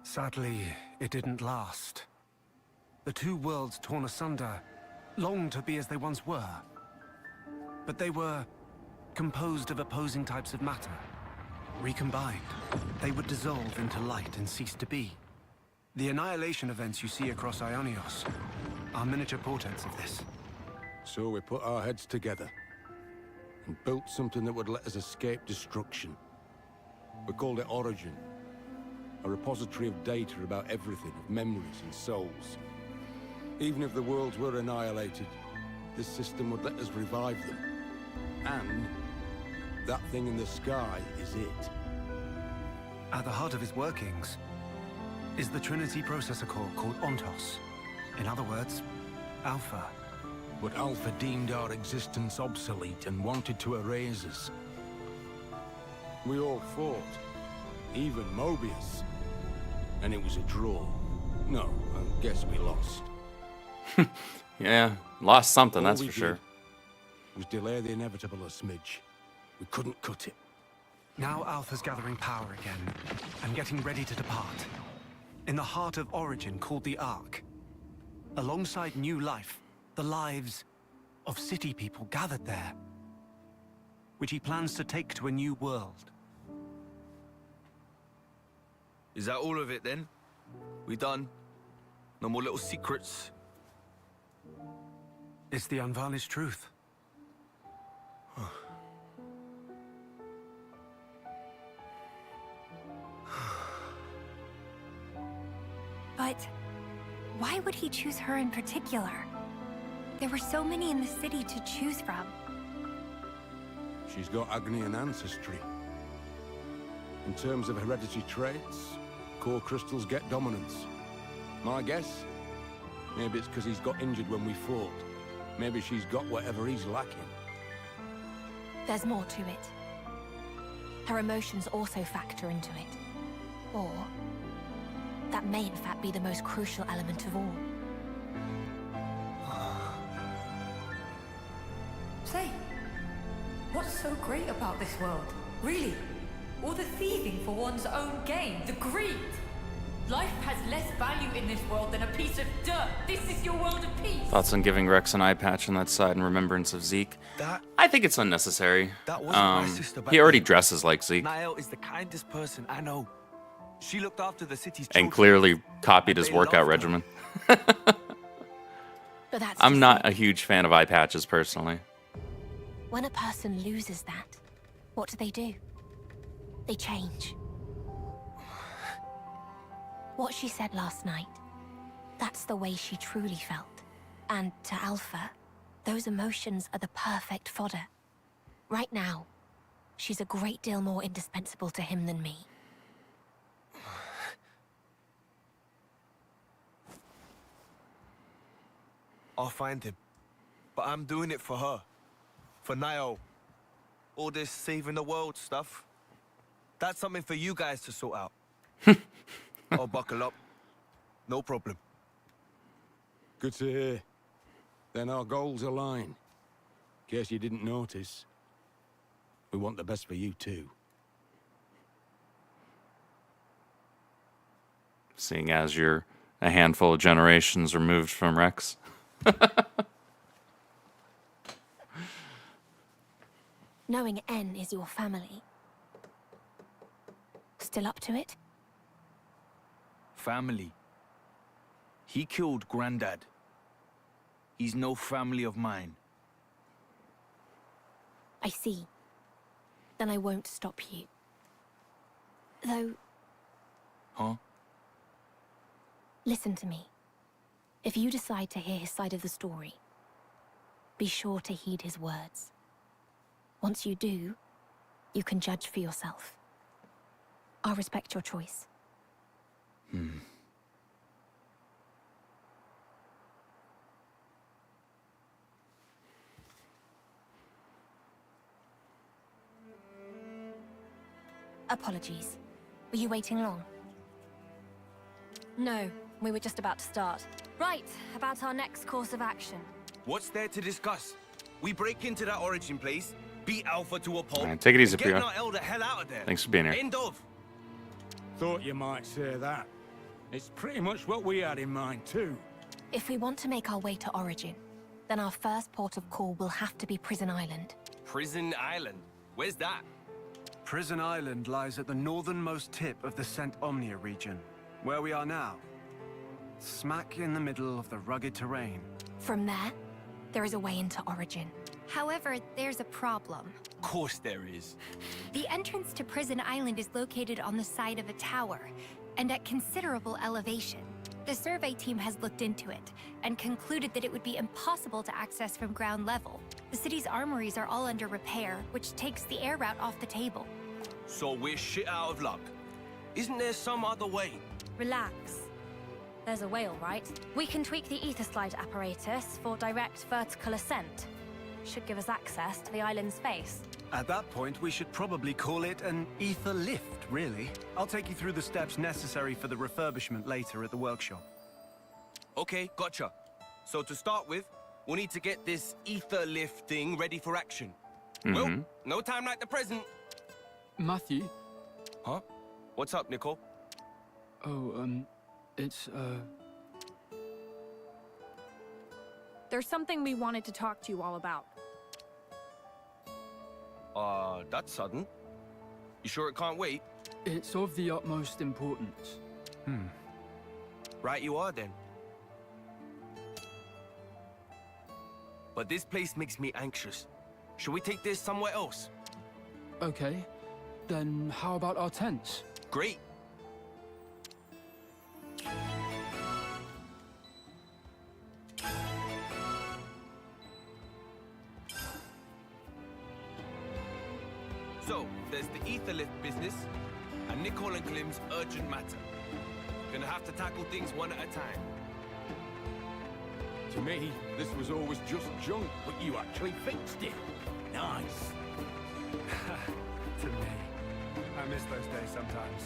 Sadly, it didn't last. The two worlds torn asunder longed to be as they once were. But they were composed of opposing types of matter. Recombined, they would dissolve into light and cease to be. The annihilation events you see across Ionios are miniature portents of this. So we put our heads together and built something that would let us escape destruction. We called it Origin. A repository of data about everything, of memories and souls. Even if the worlds were annihilated, this system would let us revive them. And that thing in the sky is it. At the heart of its workings is the Trinity processor core called Ontos. In other words, Alpha. But Alpha deemed our existence obsolete and wanted to erase us. We all fought, even Mobius. And it was a draw. No, I guess we lost. Yeah, lost something, All that's we for sure. did was delay the inevitable a smidge. We couldn't cut it. Now Alpha's gathering power again, and getting ready to depart. In the heart of Origin called the Ark. Alongside new life, the lives of city people gathered there, which he plans to take to a new world. Is that all of it then? We done? No more little secrets? It's the unvarnished truth. But why would he choose her in particular? There were so many in the city to choose from. She's got Agnian ancestry. In terms of hereditary traits, core crystals get dominance. My guess? Maybe it's because he's got injured when we fought. Maybe she's got whatever he's lacking. There's more to it. Her emotions also factor into it. Or that may in fact be the most crucial element of all. Say, what's so great about this world? Really? All the thieving for one's own gain, the greed. Life has less value in this world than a piece of dirt. This is your world of peace. Thoughts on giving Rex an eye patch on that side in remembrance of Zeke? I think it's unnecessary. That wasn't my sister back He already then. dresses like Zeke. Niall is the kindest person I know. She looked after the city's And children. clearly copied his They workout loved her. regimen. But that's I'm just not it. a huge fan of eye patches personally. When a person loses that, what do? They change. What she said last night, that's the way she truly felt. And to Alpha, those emotions are the perfect fodder. Right now, she's a great deal more indispensable to him than me. I'll find him. But I'm doing it for her. For Niall. All this saving the world stuff. That's something for you guys to sort out. I'll buckle up. No problem. Good to hear. Then our goals align. In case you didn't notice, we want the best for you too. Seeing as you're a handful of generations removed from Rex. Knowing N is your family. Still up to it? Family. He killed Grandad. He's no family of mine. I see. Then I won't stop you. Though, Huh? listen to me. If you decide to hear his side of the story, be sure to heed his words. Once you do, you can judge for yourself. I'll respect your choice. Apologies. Were you waiting long? No, we were just about to start. Right, about our next course of action. What's there to discuss? We break into that Origin place, beat Alpha to a pulp, Alright, take it easy, and get Priya. Niall the hell out of there. Thanks for being here. End of. Thought you might say that. It's pretty much what we had in mind too. If we want to make our way to Origin, then our first port of call will have to be Prison Island. Prison Island. Where's that? Prison Island lies at the northernmost tip of the Cent Omnia region, where we are now. Smack in the middle of the rugged terrain. From there, there is a way into Origin. However, there's a problem. Of course there is. The entrance to Prison Island is located on the side of a tower, and at considerable elevation. The survey team has looked into it, and concluded that it would be impossible to access from ground level. The city's armories are all under repair, which takes the air route off the table. So we're shit out of luck. Isn't there some other way? Relax. There's a way, all right. We can tweak the ether slide apparatus for direct vertical ascent. Should give us access to the island's face. At that point, we should probably call it an ether lift, really. I'll take you through the steps necessary for the refurbishment later at the workshop. Okay, gotcha. So to start with, we'll need to get this ether lift thing ready for action. Well, no time like the present. Matthew? Huh? What's up, Nicole? Oh, it's, There's something we wanted to talk to you all about. That's sudden. You sure it can't wait? It's of the utmost importance. Right you are, then. But this place makes me anxious. Should we take this somewhere else? Okay. Then how about our tents? Great. So, there's the ether lift business, and Nicole and Glim's urgent matter. Gonna have to tackle things one at a time. To me, this was always just junk, but you actually fixed it. Nice. To me. I miss those days sometimes.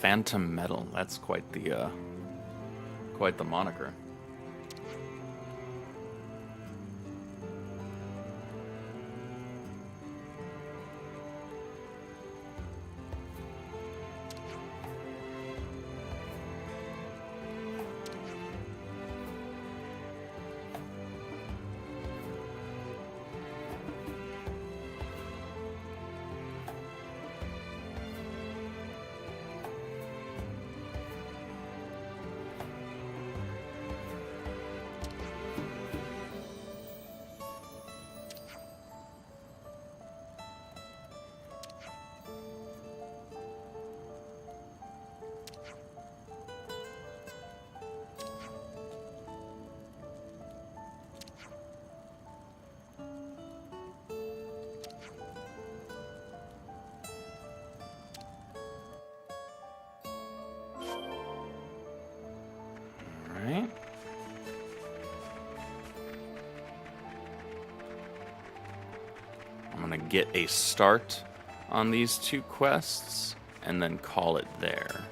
Phantom Metal. That's quite the moniker. Right. I'm gonna get a start on these two quests and then call it there.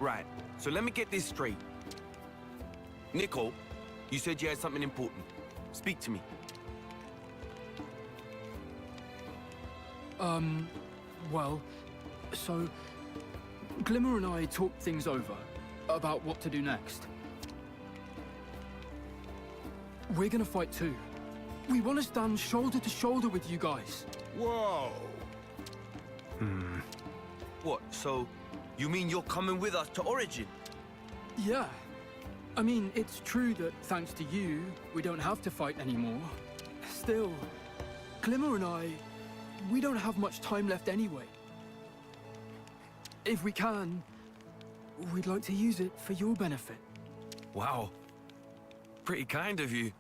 Right, so let me get this straight. Nicole, you said you had something important. Speak to me. Well, so Glimmer and I talked things over about what to do next. We're gonna fight too. We want to stand shoulder to shoulder with you guys. Whoa! What, so you mean you're coming with us to Origin? Yeah. I mean, it's true that thanks to you, we don't have to fight anymore. Still, Glimmer and I, we don't have much time left anyway. If we can, we'd like to use it for your benefit. Wow. Pretty kind of you.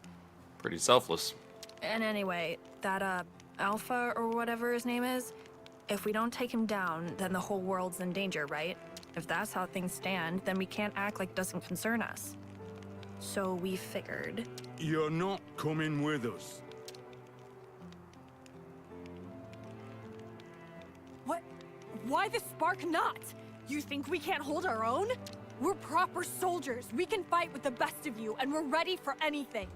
Pretty selfless. And anyway, that, Alpha or whatever his name is, if we don't take him down, then the whole world's in danger, right? If that's how things stand, then we can't act like it doesn't concern us. So we figured... You're not coming with us. What? Why the spark not? You think we can't hold our own? We're proper soldiers. We can fight with the best of you, and we're ready for anything.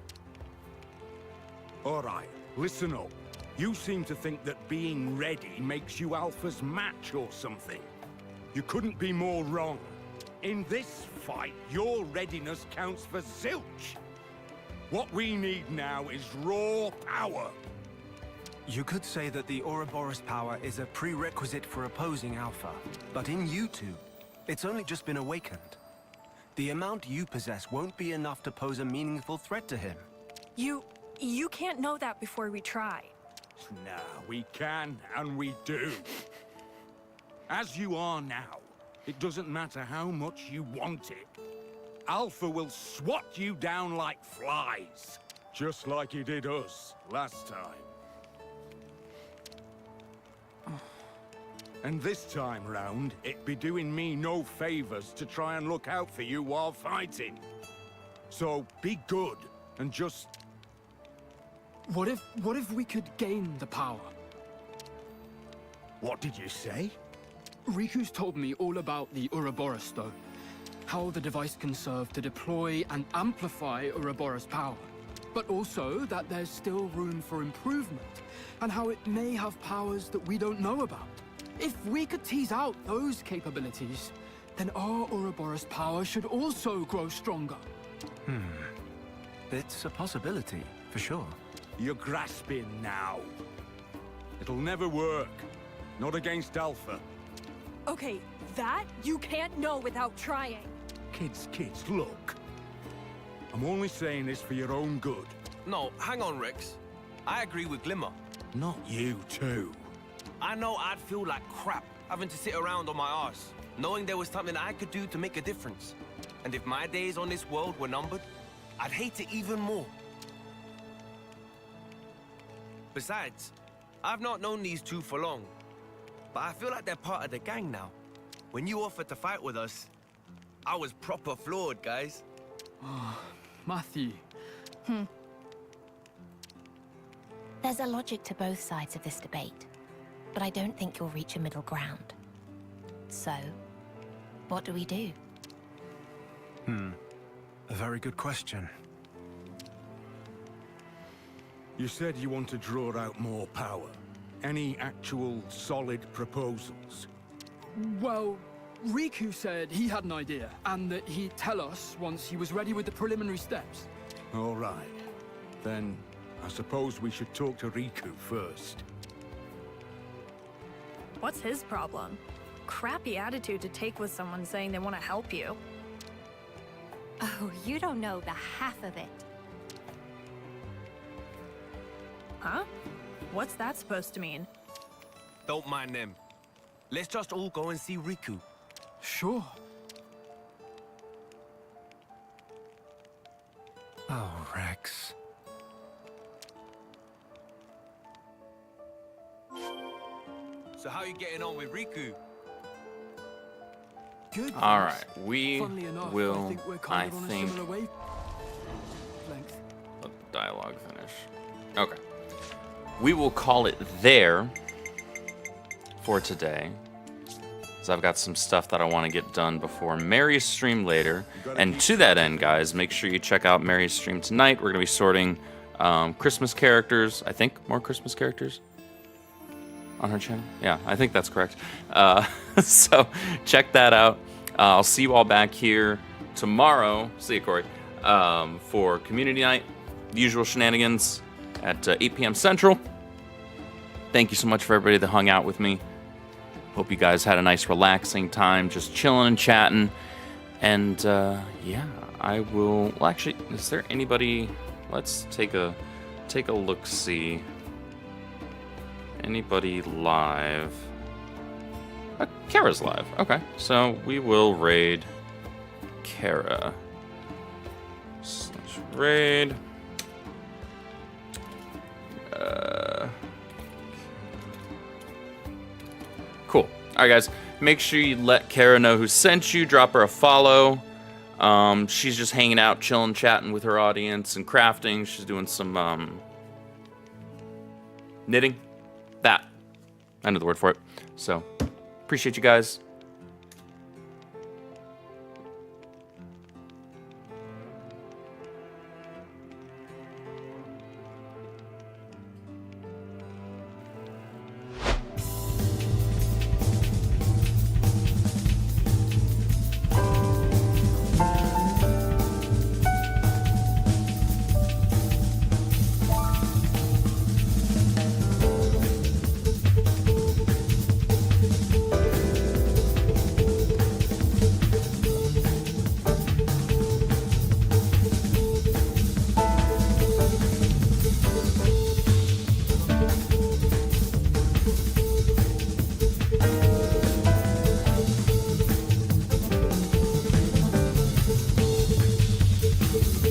All right, listen up. You seem to think that being ready makes you Alpha's match or something. You couldn't be more wrong. In this fight, your readiness counts for zilch. What we need now is raw power. You could say that the Ouroboros power is a prerequisite for opposing Alpha, but in you two, it's only just been awakened. The amount you possess won't be enough to pose a meaningful threat to him. You can't know that before we try. Nah, we can, and we do. As you are now, it doesn't matter how much you want it. Alpha will swat you down like flies, just like he did us last time. And this time round, it'd be doing me no favors to try and look out for you while fighting. So be good, and just... What if we could gain the power? What did you say? Riku's told me all about the Ouroboros Stone. How the device can serve to deploy and amplify Ouroboros power. But also that there's still room for improvement, and how it may have powers that we don't know about. If we could tease out those capabilities, then our Ouroboros power should also grow stronger. It's a possibility, for sure. You're grasping now. It'll never work. Not against Alpha. Okay, that you can't know without trying. Kids, look. I'm only saying this for your own good. No, hang on, Rex. I agree with Glimmer. Not you, too. I know I'd feel like crap having to sit around on my arse, knowing there was something I could do to make a difference. And if my days on this world were numbered, I'd hate it even more. Besides, I've not known these two for long, but I feel like they're part of the gang now. When you offered to fight with us, I was proper floored, guys. Matthew. There's a logic to both sides of this debate, but I don't think you'll reach a middle ground. So, what do we do? A very good question. You said you want to draw out more power. Any actual solid proposals? Well, Riku said he had an idea, and that he'd tell us once he was ready with the preliminary steps. All right. Then, I suppose we should talk to Riku first. What's his problem? Crappy attitude to take with someone saying they want to help you. Oh, you don't know the half of it. Huh? What's that supposed to mean? Don't mind them. Let's just all go and see Riku. Sure. Oh, Rex. So how are you getting on with Riku? Good. All right, we Funnily enough, will, I think we're kind of on a think, similar wavelength. let the dialogue finish. Okay. We will call it there for today. So I've got some stuff that I want to get done before Mary's stream later. And to that end, guys, make sure you check out Mary's stream tonight. We're going to be sorting Christmas characters. I think more Christmas characters on her channel. Yeah, I think that's correct. So check that out. I'll see you all back here tomorrow. See you, Corey. For community night, the usual shenanigans at 8 p.m. Central. Thank you so much for everybody that hung out with me. Hope you guys had a nice, relaxing time, just chilling and chatting. And yeah, I will. Well, actually, is there anybody? Let's take a look. See anybody live Kara's live. Okay, so we will raid Kara. Raid. Cool. Alright, guys. Make sure you let Kara know who sent you. Drop her a follow. She's just hanging out, chilling, chatting with her audience and crafting. She's doing some knitting. That. I know the word for it. So, appreciate you guys.